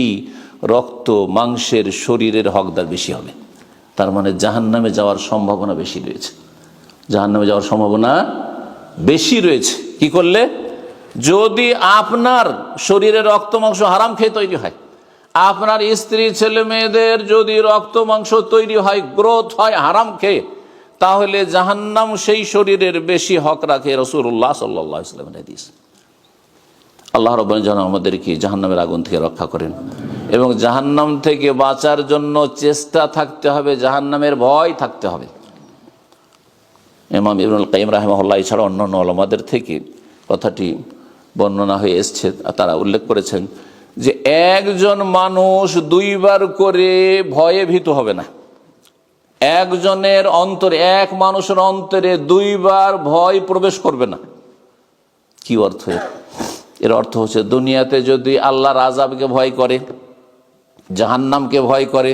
রক্ত মাংসের শরীরের হকদার বেশি হবে। তার মানে জাহান্নামে যাওয়ার সম্ভাবনা বেশি রয়েছে, জাহান্নামে যাওয়ার সম্ভাবনা বেশি রয়েছে। কি করলে, যদি আপনার শরীরে রক্ত মাংস হারাম খেয়ে তৈরি হয়, আপনার স্ত্রী ছেলে মেয়েদের যদি রক্ত মাংস তৈরি হয়, গ্রোথ হয় হারাম খেয়ে, তাহলে জাহান্নাম সেই শরীরের বেশি হক রাখে। রাসূলুল্লাহ সাল্লাল্লাহু আলাইহি ওয়াসাল্লামের হাদিস। আল্লাহ রাব্বুল যেন আমাদেরকে জাহান্নামের আগুন থেকে রক্ষা করেন, এবং জাহান্নাম থেকে বাঁচার জন্য চেষ্টা থাকতে হবে, জাহান্নামের ভয় থাকতে হবে। ইমাম ইবনুল কাইয়িম রাহিমাহুল্লাহ এছাড়া অন্যান্য ওলামাদের থেকে কথাটি বর্ণনা হয়ে এসছে, তারা উল্লেখ করেছেন যে একজন মানুষ দুইবার করে ভয়ে ভীত হবে না। একজনের অন্তরে, এক মানুষের অন্তরে দুইবার ভয় প্রবেশ করবে না। কি অর্থ? এর অর্থ হচ্ছে দুনিয়াতে যদি আল্লাহর আযাবকে ভয় করে, জাহান্নামকে ভয় করে,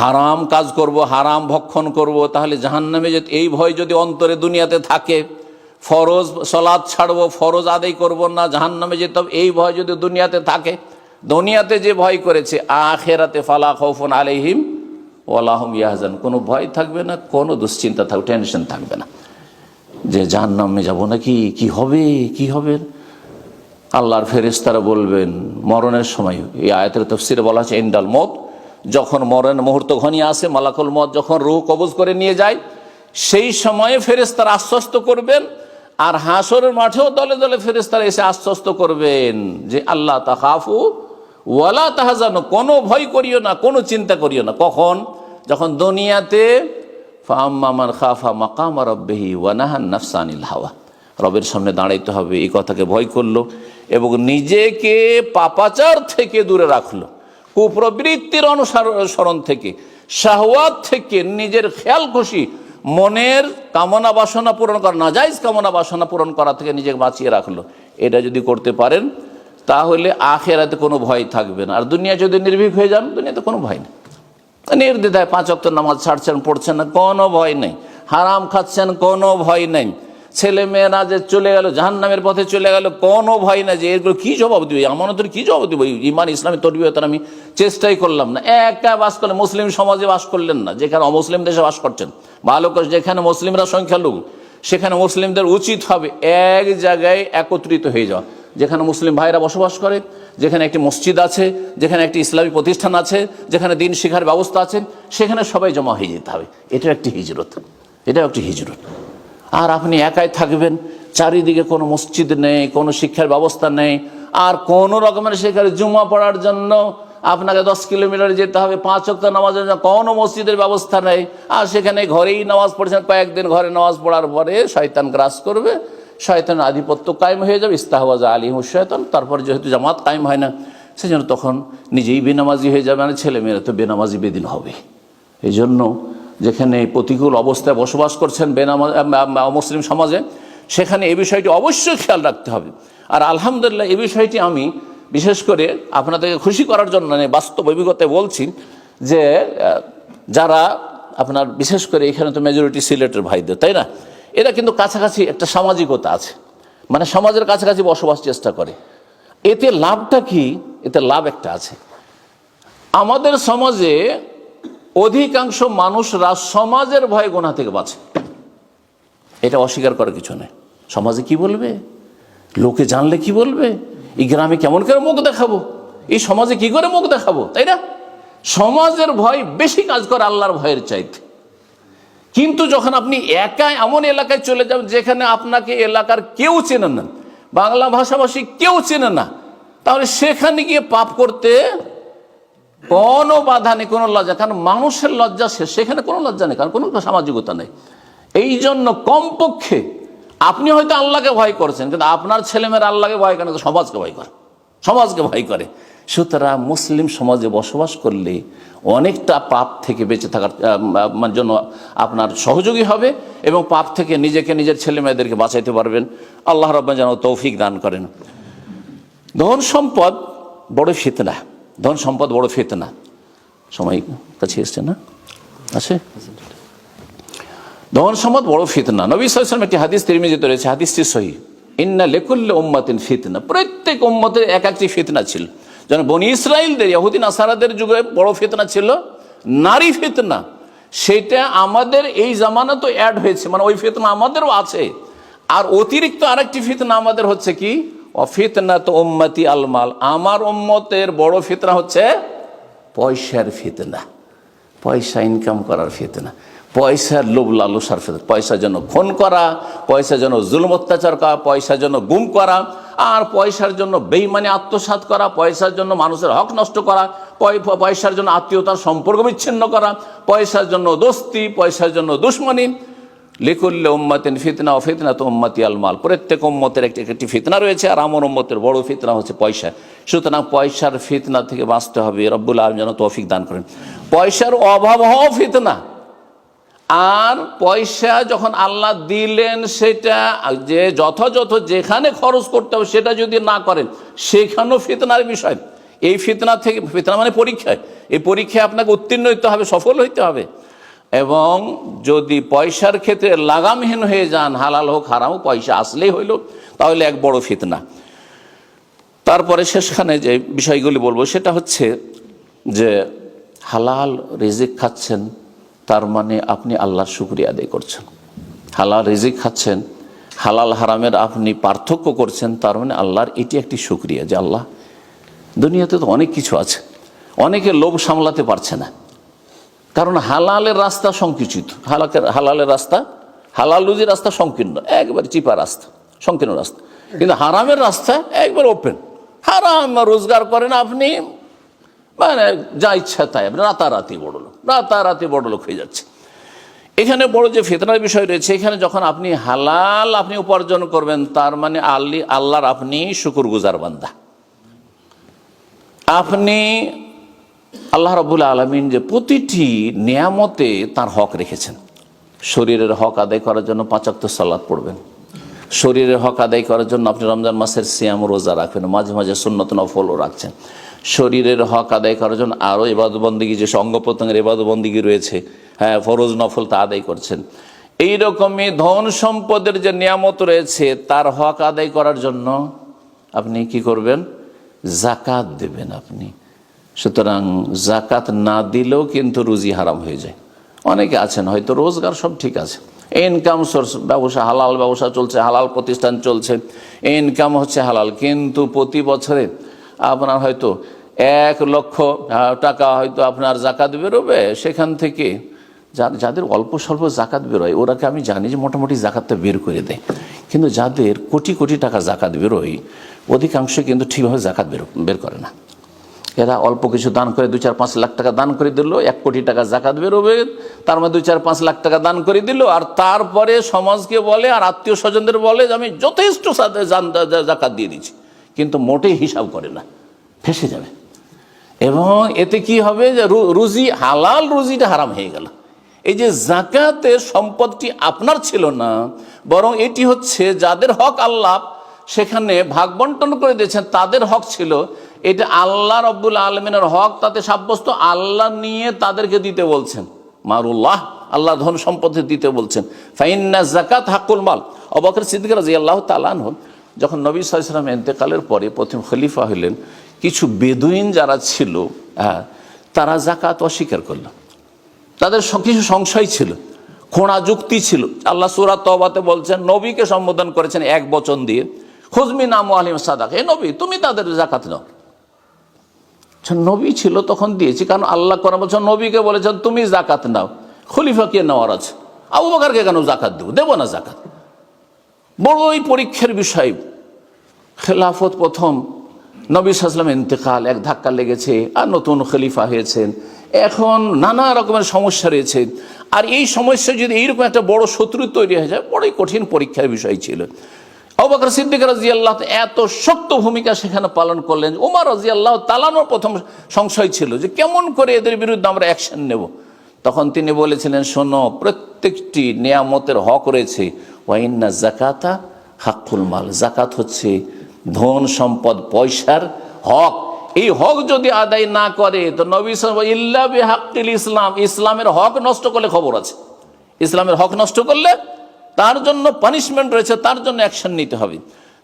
হারাম কাজ করব, হারাম ভক্ষণ করব, তাহলে জাহান্নামে যদি এই ভয় যদি অন্তরে দুনিয়াতে থাকে, ফরজ সালাত ছাড়বো, ফরজ আদায় করব না, জাহান্নামে যেতে হবে, এই ভয় যদি দুনিয়াতে থাকে, দুনিয়াতে যে ভয় করেছে, আখিরাতে ফালা খাউফুন আলাইহিম ওয়ালা হুম ইয়াহজান, কোনো ভয় থাকবে না, কোনো দুশ্চিন্তা থাকবে, টেনশন থাকবে না যে জাহান্নামে যাব নাকি, কি হবে কি হবে। আল্লাহর ফেরেশতারা বলবেন মরণের সময়, এই আয়াতের তাফসীরে বলা আছে ইনদাল মউত, যখন মরণের মুহূর্ত ঘনিয়ে আসে, মালাকুল মউত যখন রূহ কবজ করে নিয়ে যায়, সেই সময়ে ফেরেশতারা আশ্বস্ত করবেন। আর হাসরের মাঠেও দলে দলে ফেরেশতারা এসে আশ্বস্ত করবেন যে আল্লাহ তাখাফু ওয়ালা তাহজানু, কোনো ভয় করিও না, কোনো চিন্তা করিও না। কখন? যখন দুনিয়াতে ফাআম্মা মান খাফা মাকাম রাব্বিহি ওয়া নাহান নাফসা আনিল হাওয়া, রবের সামনে দাঁড়াইতে হবে, এই কথাকে ভয় করলো এবং নিজেকে পাপাচার থেকে দূরে রাখলো, কুপ্রবৃত্তির অনুসরণ থেকে, শাহওয়াত থেকে, নিজের খেয়াল খুশি মনের কামনা বাসনা পূরণ করা, নাজায়েজ কামনা বাসনা পূরণ করা থেকে নিজেকে বাঁচিয়ে রাখলো। এটা যদি করতে পারেন তাহলে আখিরাতে কোনো ভয় থাকবে না। আর দুনিয়া যদি নির্ভীক হয়ে যান, দুনিয়াতে কোনো ভয় নেই, নির্দ্বিধায় 5 ওয়াক্ত নামাজ ছাড়ছেন, পড়ছেন না, কোনো ভয় নেই, হারাম খাচ্ছেন, কোনো ভয় নেই, ছেলে মেয়েরা যে চলে গেল জাহান্নামের পথে চলে গেল, কোনো ভয় না যে এগুলো কি জবাব দিবে, আমানতের কি জবাব দিব, ইমান ইসলামী তরবিয়তের আমি চেষ্টাই করলাম না। একা বাস করলেন, মুসলিম সমাজে বাস করলেন না, যেখানে অমুসলিম দেশে বাস করছেন, ভালো করে যেখানে মুসলিমরা সংখ্যালঘু, সেখানে মুসলিমদের উচিত হবে এক জায়গায় একত্রিত হয়ে যাওয়া। যেখানে মুসলিম ভাইরা বসবাস করে, যেখানে একটি মসজিদ আছে, যেখানে একটি ইসলামী প্রতিষ্ঠান আছে, যেখানে দিন শিক্ষার ব্যবস্থা আছে, সেখানে সবাই জমা হয়ে যেতে হবে। এটা একটি হিজরত, এটা একটি হিজরত। আর আপনি একাই থাকবেন, চারিদিকে কোনো মসজিদ নেই, কোনো শিক্ষার ব্যবস্থা নেই, আর কোনো রকমের সেখানে জুমা পড়ার জন্য আপনাকে 10 কিলোমিটার যেতে হবে, 5 ওয়াক্ত নামাজের জন্য কোনো মসজিদের ব্যবস্থা নেই, আর সেখানে ঘরেই নামাজ পড়ছেন, কয়েকদিন ঘরে নামাজ পড়ার পরে শয়তান গ্রাস করবে, শয়তানের আধিপত্য কায়েম হয়ে যাবে, ইস্তাহওয়াজা আলিহিমুশ শয়তান। তারপর যেহেতু জামাত কায়েম হয় না, সেজন্য তখন নিজেই বেনামাজি হয়ে যাবে, মানে ছেলে মেয়েরা তো বেনামাজি বেদিন হবে। এই জন্য যেখানে প্রতিকূল অবস্থায় বসবাস করছেন মুসলিম সমাজে, সেখানে এই বিষয়টি অবশ্যই খেয়াল রাখতে হবে। আর আলহামদুলিল্লাহ এই বিষয়টি আমি বিশেষ করে আপনাদেরকে খুশি করার জন্য বাস্তব অভিজ্ঞতায় বলছি যে যারা আপনার বিশেষ করে এখানে তো মেজরিটি সিলেটের ভাইদের, তাই না, এরা কিন্তু কাছাকাছি একটা সামাজিকতা আছে, মানে সমাজের কাছাকাছি বসবাস চেষ্টা করে। এতে লাভটা কি? এতে লাভ একটা আছে, আমাদের সমাজে অধিকাংশ মানুষরা সমাজের ভয়ে গুনাহ থেকে বাঁচে, এটা অস্বীকার করার কিছু নেই। সমাজে কি বলবে, লোকে জানলে কি বলবে, এই গ্রামে কেমন করে মুখ দেখাবো, এই সমাজে কি করে মুখ দেখাবো, তাই না? সমাজের ভয় বেশি কাজ করে আল্লাহর ভয়ের চাইতে। কিন্তু যখন আপনি একা এমন এলাকায় চলে যাবেন যেখানে আপনাকে এলাকার কেউ চেনে না, বাংলা ভাষাভাষী কেউ চেনে না, তাহলে সেখানে গিয়ে পাপ করতে কোনো বাধা নেই, কোনো লজ্জা, কারণ মানুষের লজ্জা সেখানে কোনো লজ্জা নেই, কারণ কোনো সামাজিকতা নেই। এই জন্য কমপক্ষে আপনি হয়তো আল্লাহকে ভয় করছেন, কিন্তু আপনার ছেলেমেয়েরা আল্লাহকে ভয় করে না, সমাজকে ভয় করে, সমাজকে ভয় করে। সুতরাং মুসলিম সমাজে বসবাস করলে অনেকটা পাপ থেকে বেঁচে থাকার জন্য আপনার সহযোগী হবে এবং পাপ থেকে নিজেকে, নিজের ছেলে মেয়েদেরকে বাঁচাইতে পারবেন। আল্লাহ রাব্বানা যেন তৌফিক দান করেন। ধন সম্পদ বড় ফিতনা, ধন সম্পদ বড় ফিতনা। সময় কাছে এসছে না, আছে? ধন সম্পদ বড় ফিতনা। নবী সাল্লাল্লাহু আলাইহি ওয়াসাল্লাম একটি হাদিস তিরমিজিতে রয়েছে, হাদিসটি সহিহ, ইন্না লিকুল্লি উম্মাতিন ফিতনা, প্রত্যেক উম্মতের এক একটি ফিতনা ছিল। যেন বনি ইসরাইলদের, ইহুদি নাসারাদের যুগে বড় ফিতনা ছিল নারী ফিতনা, সেটা আমাদের এই জামানা তো অ্যাড হয়েছে, মানে ওই ফিতনা আমাদেরও আছে। আর অতিরিক্ত আরেকটি ফিতনা আমাদের হচ্ছে কি, অফিতনা তো উম্মতি আলমাল, আমার উম্মতের বড় ফিতনা হচ্ছে পয়সার ফিতনা, পয়সা ইনকাম করার ফিতনা, পয়সার লোভ লালসার ফিতনা, পয়সার জন্য খুন করা, পয়সার জন্য জুলুম অত্যাচার করা, পয়সার জন্য গুম করা, আর পয়সার জন্য বেঈমানি আত্মসাৎ করা, পয়সার জন্য মানুষের হক নষ্ট করা, পয়সার জন্য আত্মীয়তার সম্পর্ক বিচ্ছিন্ন করা, পয়সার জন্য দোস্তি, পয়সার জন্য দুশ্মনী, লিকুল্লি উম্মাতিন ফিতনা ও ফিতনাতু উম্মতি আল মাল, প্রত্যেক উম্মতের একটি ফিতনা রয়েছে, আর আমার উম্মতের বড় ফিতনা হচ্ছে পয়সা। সুতরাং পয়সার ফিতনা থেকে বাঁচতে হবে। রব্বুল আলামিন যেন তৌফিক দান করেন। পয়সার অভাব হওয়া ফিতনা, আর পয়সা যখন আল্লাহ দিলেন সেটা যে যথাযথ যেখানে খরচ করতে হবে সেটা যদি না করেন সেখানেও ফিতনার বিষয়। এই ফিতনা থেকে, ফিতনা মানে পরীক্ষায়, এই পরীক্ষায় আপনাকে উত্তীর্ণ হতে হবে, সফল হইতে হবে। এবং যদি পয়সার ক্ষেত্রে লাগামহীন হয়ে যান, হালাল হোক হারাম হোক পয়সা আসলেই হইল, তাহলে এক বড় ফিতনা। তারপরে শেষখানে যে বিষয়গুলি বলবো সেটা হচ্ছে যে হালাল রিজিক খাচ্ছেন, তার মানে আপনি আল্লাহর শুকরিয়া আদায় করছেন। হালাল রিজিক খাচ্ছেন, হালাল হারামের আপনি পার্থক্য করছেন, তার মানে আল্লাহর এটি একটি শুকরিয়া যে আল্লাহ, দুনিয়াতে তো অনেক কিছু আছে, অনেকে লোভ সামলাতে পারছে না, কারণ হালালের রাস্তা সংকুচিত, হালালের রাস্তা, হালাল রুজির রাস্তা সংকীর্ণ, একবার চিপা রাস্তা, সংকীর্ণ রাস্তা। কিন্তু হারামের রাস্তা একবার ওপেন। হারাম রোজগার করেন আপনি, মানে যা ইচ্ছা তাই, আপনি রাতারাতি বড় লোক হয়ে যাচ্ছে। এখানে বড় যে ফিতনার বিষয় রয়েছে, এখানে যখন আপনি হালাল আপনি উপার্জন করবেন, তার মানে আল্লাহর আপনি শুকরগুজার বান্দা। আপনি আল্লাহ রাব্বুল আলামিন যে প্রতিটি নিয়ামতে তার হক রেখেছেন। শরীরের হক আদায় করার জন্য 5 ওয়াক্ত সালাত পড়বেন, শরীরের হক আদায় করার জন্য আপনি রমজান মাসের সিয়াম রোজা রাখবেন, মাঝে মাঝে সুন্নত নফলও রাখছেন। শরীরের হক আদায় করার জন্য আরও ইবাদত বন্দেগী, যে অঙ্গ প্রত্যঙ্গের ইবাদত বন্দেগী রয়েছে, হ্যাঁ ফরজ নফল তা আদায় করছেন। এইরকমই ধন সম্পদের যে নিয়ামত রয়েছে তার হক আদায় করার জন্য আপনি কি করবেন? জাকাত দেবেন আপনি। সুতরাং জাকাত না দিলেও কিন্তু রুজি হারাম হয়ে যায়। অনেকে আছেন হয়তো রোজগার সব ঠিক আছে, ইনকাম সোর্স, ব্যবসা, হালাল ব্যবসা চলছে, হালাল প্রতিষ্ঠান চলছে, ইনকাম হচ্ছে হালাল, কিন্তু প্রতি বছরে আপনার হয়তো 1 লক্ষ টাকা হয়তো আপনার জাকাত বেরোবে। সেখান থেকে যাদের অল্প স্বল্প জাকাত বেরোয় ওরাকে আমি জানি যে মোটামুটি জাকাতটা বের করে দেয়, কিন্তু যাদের কোটি কোটি টাকা জাকাত বেরোয় অধিকাংশ কিন্তু ঠিকভাবে জাকাত বের করে না। এরা অল্প কিছু দান করে 2-4-5 লাখ টাকা দান করে দিল, 1 কোটি টাকা জাকাত বেরোবে, তার মধ্যে 2-4-5 লাখ টাকা দান করে দিল, আর তারপরে সমাজকে বলে আর আত্মীয় স্বজনদের বলে যে আমি যথেষ্ট জাকাত দিয়ে দিচ্ছি, কিন্তু মোটেই হিসাব করে না, ফেসে যাবে। এবং এতে কি হবে যে রুজি, হালাল রুজিটা হারাম হয়ে গেল। এই যে জাকাতের সম্পদটি আপনার ছিল না, বরং এটি হচ্ছে যাদের হক আল্লাহ সেখানে ভাগ বন্টন করে দিয়েছেন, তাদের হক ছিল। এটা আল্লাহ রাব্বুল আলামিনের হক, তাতে সাব্যস্ত আল্লাহ নিয়ে তাদেরকে দিতে বলছেন। মারুল্লাহ, আল্লাহ ধন সম্পদ দিতে বলছেন। ফাইন্না যাকাত হাক্কুল মাল। আবু বকর সিদ্দিক রাদিয়াল্লাহু তাআলা আনহু যখন নবী সাল্লাল্লাহু আলাইহি ওয়াসাল্লাম ইন্তেকালের পরে প্রথম খলিফা হলেন, কিছু বেদুইন যারা ছিল তারা যাকাত অস্বীকার করল। তাদের কিছু সংশয় ছিল, খোঁড়া যুক্তি ছিল। আল্লাহ সূরা তওবাতে বলছেন, নবীকে সম্বোধন করেছেন এক বচন দিয়ে, খুয মিন আমওয়ালিহিম সাদাকা, হে নবী তুমি তাদের যাকাত নাও। নবী ছিল তখন দিয়েছি, কারণ আল্লাহ কোরআনে বলছেন নবীকে বলেছেন তুমি যাকাত নাও, খলিফাকে নেওয়ার আছে, আবু বকরকে কেন যাকাত দেব না যাকাত। বড়ই পরীক্ষার বিষয়। খেলাফত প্রথম নবী সাল্লাল্লাহু আলাইহি ওয়াসাল্লাম ইন্তেকাল, এক ধাক্কা লেগেছে, আর নতুন খলিফা হয়েছেন, এখন নানা রকমের সমস্যা রয়েছে। আর এই সমস্যা যদি এইরকম একটা বড় শত্রু তৈরি হয়ে যায়, বড়ই কঠিন পরীক্ষার বিষয় ছিল। আবু বকর সিদ্দিক রাদিয়াল্লাহু এত শক্ত ভূমিকা সেখানে পালন করলেন। ওমর রাদিয়াল্লাহু তাআলার প্রথম সংশয় ছিল যে কেমন করে এদের বিরুদ্ধে আমরা অ্যাকশন নেব। তখন তিনি বলেছিলেন, শোনো, প্রত্যেকটি নিয়ামতের হক রয়েছে, ওয়া ইন্না যাকাতা হাক্কুল মাল, যাকাত হচ্ছে ধন সম্পদ পয়সার হক। এই হক যদি আদায় না করে তো নবী সাল্লাল্লাহু আলাইহি ওয়াসাল্লাম ইল্লা বিহাক্কিল ইসলাম, ইসলামের হক নষ্ট করলে খবর আছে, ইসলামের হক নষ্ট করলে তার জন্য পানিশমেন্ট রয়েছে, তার জন্য অ্যাকশন নিতে হবে।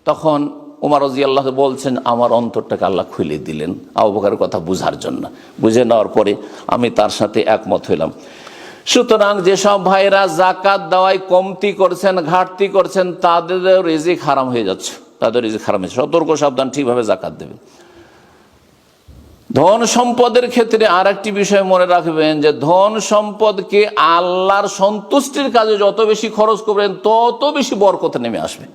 তখন ওমর রাদিয়াল্লাহু বলছেন, আমার অন্তরটাকে আল্লাহ খুলে দিলেন আবু বকরের কথা বুঝার জন্য। বুঝে নেওয়ার পরে আমি তার সাথে একমত হইলাম। সুতরাং যেসব ভাইরা যাকাত দেওয়ায় কমতি করছেন, ঘাটতি করছেন, তাদের রিজিক হারাম হয়ে যাচ্ছে, তাদের রিজিক হারাম হয়েছে। সতর্ক সাবধান, ঠিকভাবে যাকাত দেবেন। ধন সম্পদের ক্ষেত্রে আর একটি বিষয় মনে রাখবেন যে ধন সম্পদকে আল্লাহর সন্তুষ্টির কাজে যত বেশি খরচ করবেন তত বেশি বরকত নেমে আসবে।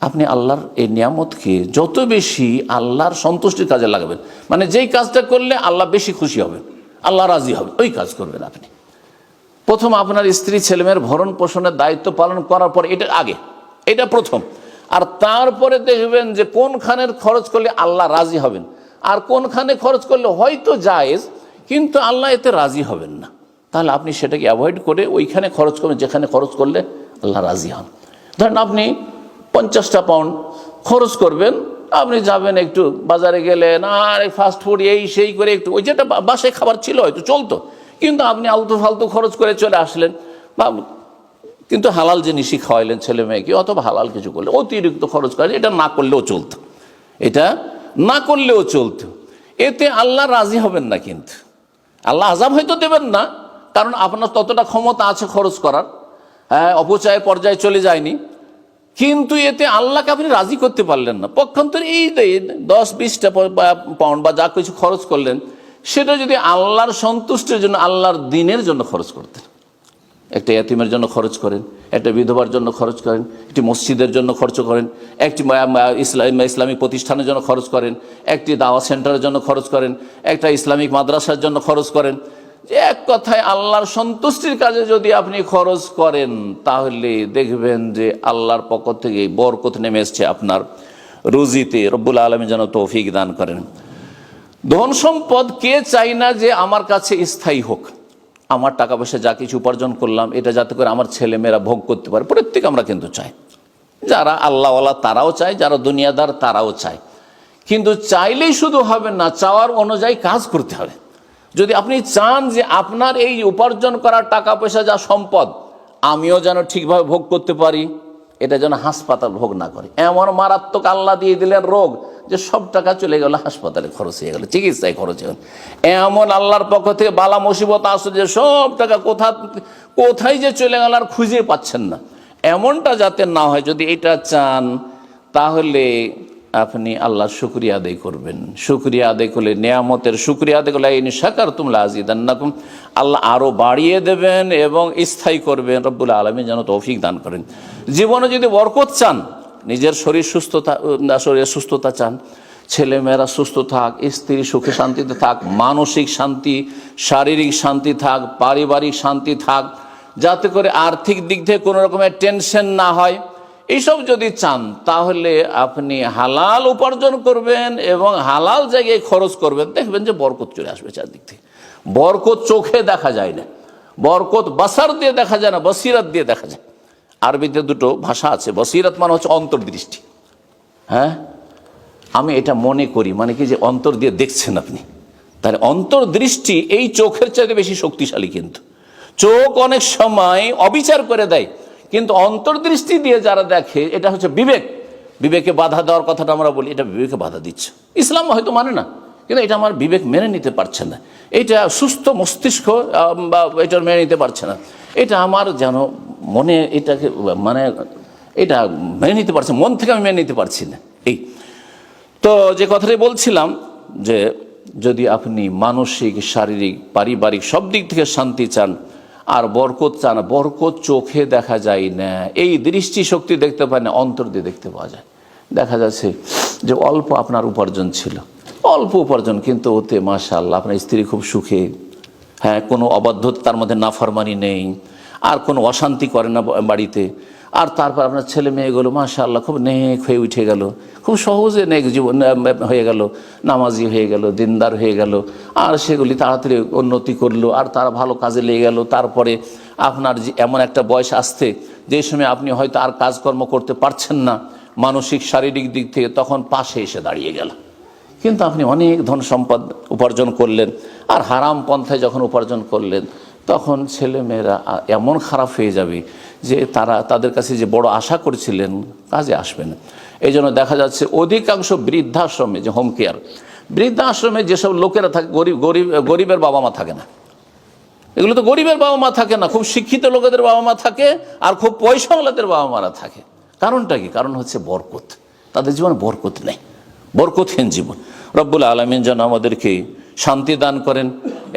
আপনি আল্লাহর এই নিয়ামতকে যত বেশি আল্লাহর সন্তুষ্টির কাজে লাগাবেন, মানে যেই কাজটা করলে আল্লাহ বেশি খুশি হবেন, আল্লাহ রাজি হবে, ওই কাজ করবেন আপনি। প্রথম আপনার স্ত্রী ছেলেমেয়ের ভরণ পোষণের দায়িত্ব পালন করার পর, এটা আগে, এটা প্রথম। আর তারপরে দেখবেন যে কোনখানের খরচ করলে আল্লাহ রাজি হবেন, আর কোনখানে খরচ করলে হয়তো জায়েজ কিন্তু আল্লাহ এতে রাজি হবেন না। তাহলে আপনি সেটাকে অ্যাভয়েড করে ওইখানে খরচ করবেন যেখানে খরচ করলে আল্লাহ রাজি হন। ধরেন আপনি 50টা পাউন্ড খরচ করবেন, আপনি যাবেন একটু বাজারে গেলেন, আর ফাস্ট ফুড এই সেই করে একটু, ওই যেটা বাসায় খাবার ছিল হয়তো চলতো, কিন্তু আপনি আলতু ফালতু খরচ করে চলে আসলেন, বা কিন্তু হালাল জিনিসই খাওয়াইলেন ছেলে মেয়েকে, অথবা হালাল কিছু করলে অতিরিক্ত খরচ করে, এটা না করলেও চলতো, এটা না করলেও চলতো। এতে আল্লাহ রাজি হবেন না, কিন্তু আল্লাহ আযাব হয়তো দেবেন না, কারণ আপনার ততটা ক্ষমতা আছে খরচ করার, হ্যাঁ, অপচয়ের পর্যায়ে চলে যায়নি, কিন্তু এতে আল্লাহকে আপনি রাজি করতে পারলেন না। পক্ষান্তরে এই 10-20টা পাউন্ড বা যা কিছু খরচ করলেন, সেটা যদি আল্লাহর সন্তুষ্টির জন্য, আল্লাহর দিনের জন্য খরচ করতেন, একটা এতিমের জন্য খরচ করেন, একটা বিধবার জন্য খরচ করেন, একটি মসজিদের জন্য খরচ করেন, একটি ইসলামিক প্রতিষ্ঠানের জন্য খরচ করেন, একটি দাওয়াত সেন্টারের জন্য খরচ করেন, একটা ইসলামিক মাদ্রাসার জন্য খরচ করেন, যে এক কথায় আল্লাহর সন্তুষ্টির কাজে যদি আপনি খরচ করেন, তাহলে দেখবেন যে আল্লাহর পক্ষ থেকে বরকত নেমে এসছে আপনার রুজিতে। রব্বুল আলামিন যেন তৌফিক দান করেন। ধন সম্পদ কে চাই না যে আমার কাছে স্থায়ী হোক, আমার টাকা পয়সা যা কিছু উপার্জন করলাম এটা যাতে করে আমার ছেলেমেয়েরা ভোগ করতে পারে, প্রত্যেক আমরা কিন্তু চাই। যারা আল্লাহওয়ালা তারাও চায়, যারা দুনিয়াদার তারাও চায়। কিন্তু চাইলেই শুধু হবে না, চাওয়ার অনুযায়ী কাজ করতে হবে। যদি আপনি চান যে আপনার এই উপার্জন করা টাকা পয়সা যা সম্পদ আমিও যেন ঠিকভাবে ভোগ করতে পারি, এটা যেন হাসপাতাল ভোগ না করে। এমন মারাত্মক আল্লাহ দিয়ে দিলেন রোগ যে সব টাকা চলে গেল হাসপাতালে খরচ হয়ে গেল, চিকিৎসায় খরচ হয়ে গেল। এমন আল্লাহর পক্ষ থেকে বালা মুসিবত আসে যে সব টাকা কোথায় যে চলে গেল আর খুঁজে পাচ্ছেন না। এমনটা যাতে না হয়, যদি এটা চান, তাহলে আপনি আল্লাহর শুকরিয়া আদায় করবেন। শুকরিয়া আদায় করলে, নেয়ামতের শুকরিয়া আদায় করলে, ইন শাকারতুম লাযিদান্নাকুম, আল্লাহ আরও বাড়িয়ে দেবেন এবং স্থায়ী করবেন। রব্বুল আলামিন যেন তৌফিক দান করেন। জীবনে যদি বরকত চান, নিজের শরীরের সুস্থতা চান, ছেলেমেয়েরা সুস্থ থাক, স্ত্রী সুখে শান্তিতে থাক, মানসিক শান্তি, শারীরিক শান্তি থাক, পারিবারিক শান্তি থাক, যাতে করে আর্থিক দিক থেকে কোনো রকমের টেনশন না হয়, এইসব যদি চান, তাহলে আপনি হালাল উপার্জন করবেন এবং হালাল জায়গায় খরচ করবেন। দেখবেন যে বরকত চলে আসবে চারদিক থেকে। বরকত চোখে দেখা যায় না, বরকত বাসার দিয়ে দেখা যায় না, বসিরাত দিয়ে দেখা যায়। আরবিতে দুটো ভাষা আছে, বসিরাত মানে হচ্ছে অন্তর্দৃষ্টি। হ্যাঁ, আমি এটা মনে করি, মানে কি যে অন্তর দিয়ে দেখছেন আপনি, তাহলে অন্তর্দৃষ্টি এই চোখের চাইতে বেশি শক্তিশালী। কিন্তু চোখ অনেক সময় অবিচার করে দেয়, কিন্তু অন্তর্দৃষ্টি দিয়ে যারা দেখে, এটা হচ্ছে বিবেক। বিবেকে বাধা দেওয়ার কথাটা আমরা বলি, এটা বিবেকে বাধা দিচ্ছে। ইসলাম হয়তো মানে না, কিন্তু এটা আমার বিবেক মেনে নিতে পারছে না, এটা সুস্থ মস্তিষ্ক বা এটা মেনে নিতে পারছে না, এটা আমার যেন মনে এটাকে মানে এটা মেনে নিতে পারছে, মন থেকে আমি মেনে নিতে পারছি না। এই তো যে কথাটাই বলছিলাম, যে যদি আপনি মানসিক, শারীরিক, পারিবারিক সব দিক থেকে শান্তি চান আর বরকত চান, বরকত চোখে দেখা যায় না, এই দৃষ্টি শক্তি দেখতে পায় না, অন্তর দিয়ে দেখতে পাওয়া যায়। দেখা যাচ্ছে যে অল্প আপনার উপার্জন ছিল, অল্প উপার্জন, কিন্তু ওতে মাশাআল্লাহ আপনার স্ত্রী খুব সুখে, হ্যাঁ, কোনো অবাধ্যতা তার মধ্যে, নাফরমানি নেই, আর কোনো অশান্তি করে না বাড়িতে। আর তারপর আপনার ছেলে মেয়েগুলো মাশাআল্লাহ খুব নেক হয়ে উঠে গেল, খুব সহজে নেক জীবন হয়ে গেল, নামাজি হয়ে গেল, দিনদার হয়ে গেল, আর সেগুলি তাড়াতাড়ি উন্নতি করলো, আর তারা ভালো কাজে লেগে গেল। তারপরে আপনার যে এমন একটা বয়স আসতে, যে সময় আপনি হয়তো আর কাজকর্ম করতে পারছেন না মানসিক শারীরিক দিক থেকে, তখন পাশে এসে দাঁড়িয়ে গেল। কিন্তু আপনি অনেক ধন সম্পদ উপার্জন করলেন, আর হারাম পন্থায় যখন উপার্জন করলেন, তখন ছেলেমেয়েরা এমন খারাপ হয়ে যাবে যে তাদের কাছে যে বড় আশা করেছিলেন কাজে আসবে না। এই জন্য দেখা যাচ্ছে অধিকাংশ বৃদ্ধাশ্রমে, যে হোম কেয়ার, বৃদ্ধাশ্রমে যেসব লোকেরা থাকে, গরিবের বাবা মা থাকে না। এগুলো তো গরিবের বাবা মা থাকে না, খুব শিক্ষিত লোকেদের বাবা মা থাকে, আর খুব পয়সাওয়ালাদের বাবা মারা থাকে। কারণটা কি? কারণ হচ্ছে বরকত। তাদের জীবনে বরকত নেই, বরকতহীন জীবন। রব্বুল আলামিন যেন আমাদেরকে শান্তি দান করেন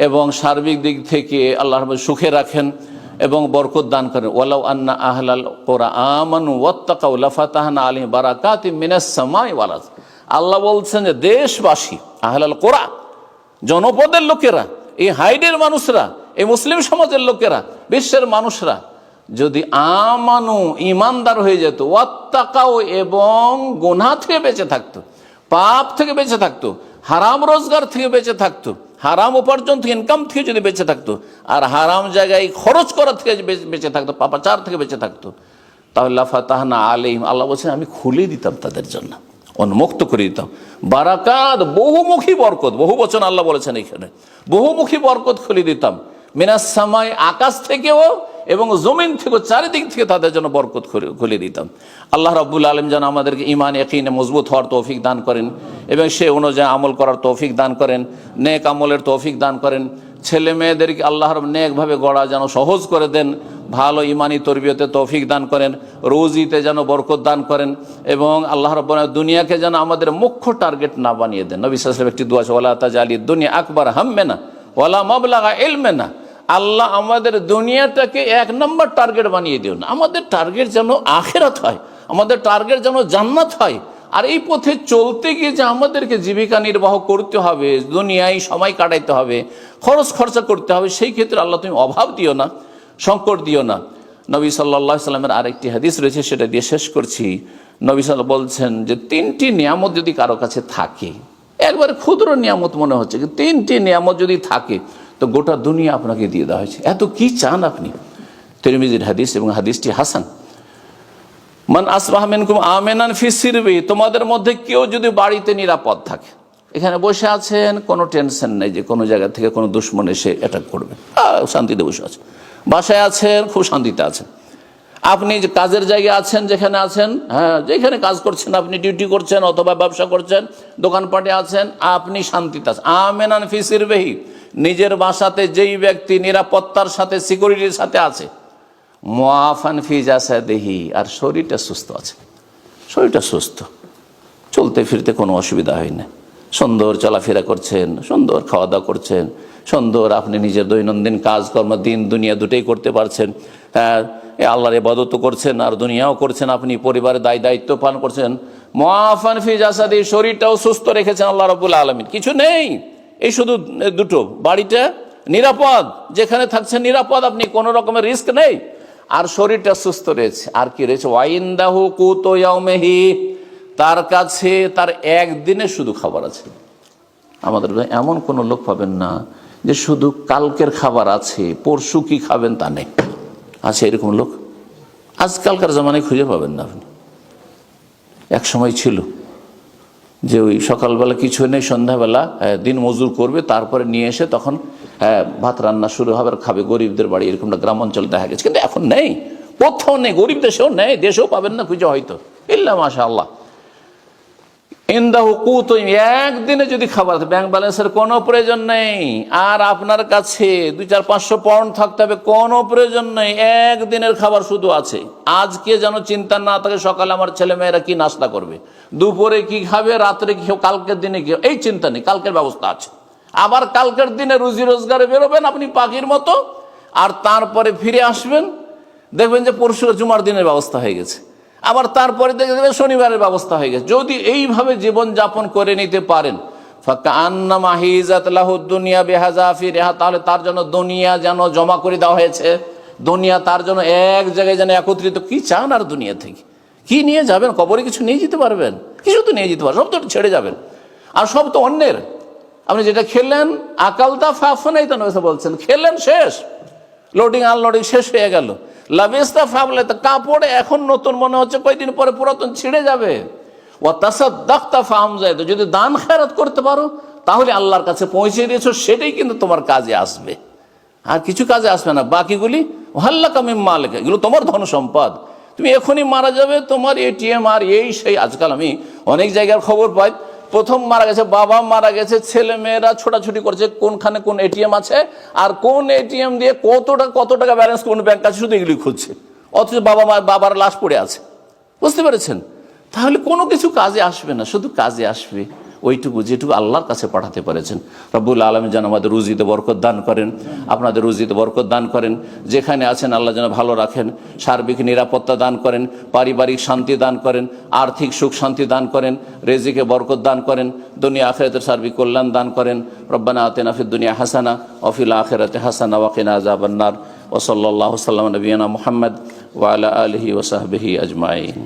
এবং সার্বিক দিক থেকে আল্লাহ সুখে রাখেন এবং বরকত দান করেন। ওয়ালাউ আন্না আহলাল কুরআ আমানু ওয়াত্তাকাউ লাফাতাহনা আলাইহিম বারাকাতিম মিনাস সামাই ওয়াল আরদ। আল্লাহ বলছেন যে দেশবাসী, আহলাল কুরআ, জনপদের লোকেরা, এই হাইডের মানুষরা, এই মুসলিম সমাজের লোকেরা, বিশ্বের মানুষরা যদি আমানু ইমানদার হয়ে যেত, ওয়াত্তাকাও এবং গুনাহ থেকে বেঁচে থাকতো, পাপ থেকে বেঁচে থাকতো, হারাম রোজগার থেকে বেঁচে থাকতো, হারাম উপার্জন থেকে, ইনকাম থেকে যদি বেঁচে থাকতো, আর হারাম জায়গায় খরচ করা থেকে বেঁচে থাকতো, পাপাচার থেকে বেঁচে থাকতো, তাহলে লাফাতাহনা আলাইহিম, আল্লাহ বলছেন আমি খুলে দিতাম তাদের জন্য, উন্মুক্ত করে দিতাম বারাকাত, বহুমুখী বরকত, বহু বচন আল্লাহ বলেছেন এখানে, বহুমুখী বরকত খুলে দিতাম, মিনাস সামাই, আকাশ থেকেও এবং জমিন থেকেও, চারিদিক থেকে তাদের জন্য বরকত খুলে দিতাম। আল্লাহ রাব্বুল আলামিন যেন আমাদেরকে ঈমান ইয়াকিনে মজবুত হওয়ার তৌফিক দান করেন এবং সে অনুযায়ী আমল করার তৌফিক দান করেন, নেক আমলের তৌফিক দান করেন, ছেলে মেয়েদেরকে আল্লাহ রাব্বুল নেকভাবে গড়া যেন সহজ করে দেন, ভালো ইমানি তরবিয়তে তৌফিক দান করেন, রুজিতে যেন বরকত দান করেন এবং আল্লাহ রাব্বুল আলামিন দুনিয়াকে যেন আমাদের মুখ্য টার্গেট না বানিয়ে দেন। নবী সাল্লাল্লাহু আলাইহি ওয়াসাল্লাম একটি দোয়া আছে, ওয়ালা তাজালিদ দুনিয়া আকবার হাম্মেনা ওয়ালা মাবলাগা ইলমেনা, আল্লাহ আমাদের দুনিয়াটাকে এক নম্বর টার্গেট বানিয়ে দিও না, আমাদের টার্গেট যেন আখিরাত হয়, আমাদের টার্গেট যেন জান্নাত হয়। আর এই পথে চলতে গিয়ে যে আমাদেরকে জীবিকা নির্বাহ করতে হবে, দুনিয়ায় সময় কাটাইতে হবে, খরচ খরচা করতে হবে, সেই ক্ষেত্রে আল্লাহ তুমি অভাব দিও না, সংকট দিও না। নবী সাল্লাল্লাহু আলাইহি সাল্লামের আরেকটি হাদিস রয়েছে, সেটা দিয়ে শেষ করছি। নবী সাল্লাল্লাহু বলছেন যে 3টি নিয়ামত যদি কারো কাছে থাকে, একবারে ক্ষুদ্র নিয়ামত মনে হচ্ছে, 3টি নিয়ামত যদি থাকে তো গোটা দুনিয়া আপনাকে দিয়ে দেওয়া হয়েছে, এত কি চান আপনি। তিরমিজির হাদিস এবং হাদিসটি হাসান। মান আসবাহা মিনকুম আমিনান ফি সিরবি, তোমাদের মধ্যে কেউ যদি বাড়িতে নিরাপদ থাকে, এখানে বসে আছেন, কোনো টেনশন নেই যে কোনো জায়গা থেকে কোনো দুশ্মন এসে অ্যাটাক করবে, শান্তিতে বসে আছে, বাসায় আছেন, খুব শান্তিতে আছেন, আপনি যে কাজের জায়গায় আছেন, যেখানে আছেন, হ্যাঁ যেখানে কাজ করছেন, আপনি ডিউটি করছেন অথবা ব্যবসা করছেন, দোকানপাটে আছেন, আপনি শান্তিতে আছেন। আমিনান ফি সিরবিহি, নিজের বাসাতে যেই ব্যক্তি নিরাপত্তার সাথে, সিকিউরিটির সাথে আছে, মুআফান ফি জাসাদিহি, আর শরীরটা সুস্থ আছে, শরীরটা সুস্থ, চলতে ফিরতে কোনো অসুবিধা হয় না, সুন্দর চলাফেরা করছেন, সুন্দর খাওয়া দাওয়া করছেন, সুন্দর আপনি নিজের দৈনন্দিন কাজকর্ম দিন দুনিয়া দুটোই করতে পারছেন, হ্যাঁ আল্লাহর ইবাদত করছেন আর দুনিয়াও করছেন, আপনি পরিবারের দায়িত্ব পালন করছেন। মুআফান ফি জাসাদিহি, শরীরটাও সুস্থ রেখেছেন আল্লাহ রাব্বুল আলামিন, কিছু নেই, এই শুধু দুটো, বাড়িটা নিরাপদ, যেখানে থাকছেন নিরাপদ, আপনি কোনো রকমের রিস্ক নেই, আর শরীরটা সুস্থ রয়েছে। আর কি রয়েছে, ওয়াইন্দাহু কুতু ইয়াউমিহি, তার কাছে তার একদিনে শুধু খাবার আছে। আমাদের এমন কোনো লোক পাবেন না যে শুধু কালকের খাবার আছে, পরশু কি খাবেন তা নেই, আছে এরকম লোক আজকালকার জামানায় খুঁজে পাবেন না আপনি। এক সময় ছিল যে ওই সকালবেলা কিছু নেই, সন্ধ্যাবেলা দিন মজুর করবে, তারপরে নিয়ে এসে তখন ভাত রান্না শুরু হবে আর খাবে, গরিবদের বাড়ি, এরকমটা গ্রাম অঞ্চলে দেখা গেছে। কিন্তু এখন নেই, কোথাও নেই, গরিব দেশেও নেই, দেশেও পাবেন না খুঁজে হয়তো, ইল্লা মাশাআল্লাহ। ইনদাহু কুত, একদিনে যদি খাবার, ব্যাংক ব্যালেন্সের কোনো প্রয়োজন নেই, আর আপনার কাছে 200-500 পাউন্ড থাকতে হবে, কোনো প্রয়োজন নেই, একদিনের খাবার শুধু আছে। আজকে যেন চিন্তা না থাকে সকালে আমার ছেলে মেয়েরা কি নাস্তা করবে, দুপুরে কি খাবে, রাত্রে কি, কালকের দিনে কি, এই চিন্তা নেই, কালকের ব্যবস্থা আছে। আবার কালকের দিনে রুজি রোজগারে বেরোবেন আপনি পাখির মতো, আর তারপরে ফিরে আসবেন, দেখবেন যে পরশু জুমার দিনের ব্যবস্থা হয়ে গেছে, আবার তারপরে দেখে দেবে শনিবারের ব্যবস্থা হয়ে গেছে। যদি এইভাবে জীবন যাপন করে নিতে পারেন, ফাকান্নামা হিজাত লাহুদ দুনিয়া বিহাযাফিরিহা, তাহলে তার জন্য দুনিয়া যেন জমা করে দেওয়া হয়েছে, দুনিয়া তার জন্য এক জায়গায় যেন একত্রিত। কি চান আর দুনিয়া থেকে, কি নিয়ে যাবেন? কবরে কিছু নিয়ে যেতে পারবেন? কিছু তো নিয়ে যেতে পারবেন, সব তো ছেড়ে যাবেন, আর সব তো অন্যের। আপনি যেটা খেলেন, আকালতা ফাফনাইতা বলছেন, খেলেন শেষ, লোডিং আনলোডিং শেষ হয়ে গেল। লাবিস্তা ফাবলাইতা, কাপড় এখন নতুন মনে হচ্ছে, কয়েকদিন পরে পুরাতন ছিঁড়ে যাবে। ও তাসাদ্দাকতা ফামজাইতা, যদি দান খেরাত করতে পারো তাহলে আল্লাহর কাছে পৌঁছে দিয়েছো, সেটাই কিন্তু তোমার কাজে আসবে, আর কিছু কাজে আসবে না। বাকিগুলি হাল্লাকা মিন মালিকা, এগুলো তোমার ধন সম্পদ, তুমি এখনই মারা যাবে, তোমার এটিএম আর এই সেই। আজকাল আমি অনেক জায়গার খবর পাই, প্রথম মারা গেছে, বাবা মারা গেছে, ছেলে মেয়েরা ছোটাছুটি করছে কোনখানে কোন এটিএম আছে, আর কোন এটিএম দিয়ে কত টাকা ব্যালেন্স কোন ব্যাংক আছে, শুধু এগুলি খুঁজছে, অথচ বাবার লাশ পড়ে আছে। বুঝতে পেরেছেন? তাহলে কোনো কিছু কাজে আসবে না, শুধু কাজে আসবে ওইটুকু যেটুকু আল্লাহর কাছে পাঠাতে পেরেছেন। রব্বুল আলামিন যেন আমাদের রুজিতে বরকত দান করেন, আপনাদের রুজিতে বরকত দান করেন, যেখানে আছেন আল্লাহ যেন ভালো রাখেন, সার্বিক নিরাপত্তা দান করেন, পারিবারিক শান্তি দান করেন, আর্থিক সুখ শান্তি দান করেন, রিজিকে বরকত দান করেন, দুনিয়া আখিরাতের সার্বিক কল্যাণ দান করেন। রব্বানা আতিনা ফিদ দুনিয়া হাসানা ওয়া ফিল আখিরাতি হাসানা ওয়া কিনা আযাবান নার। ওয়া সাল্লাল্লাহু সাল্লাম নবিয়ানা মুহাম্মদ ওয়া আলা আলিহি ওয়া সাহবিহি আজমাইন।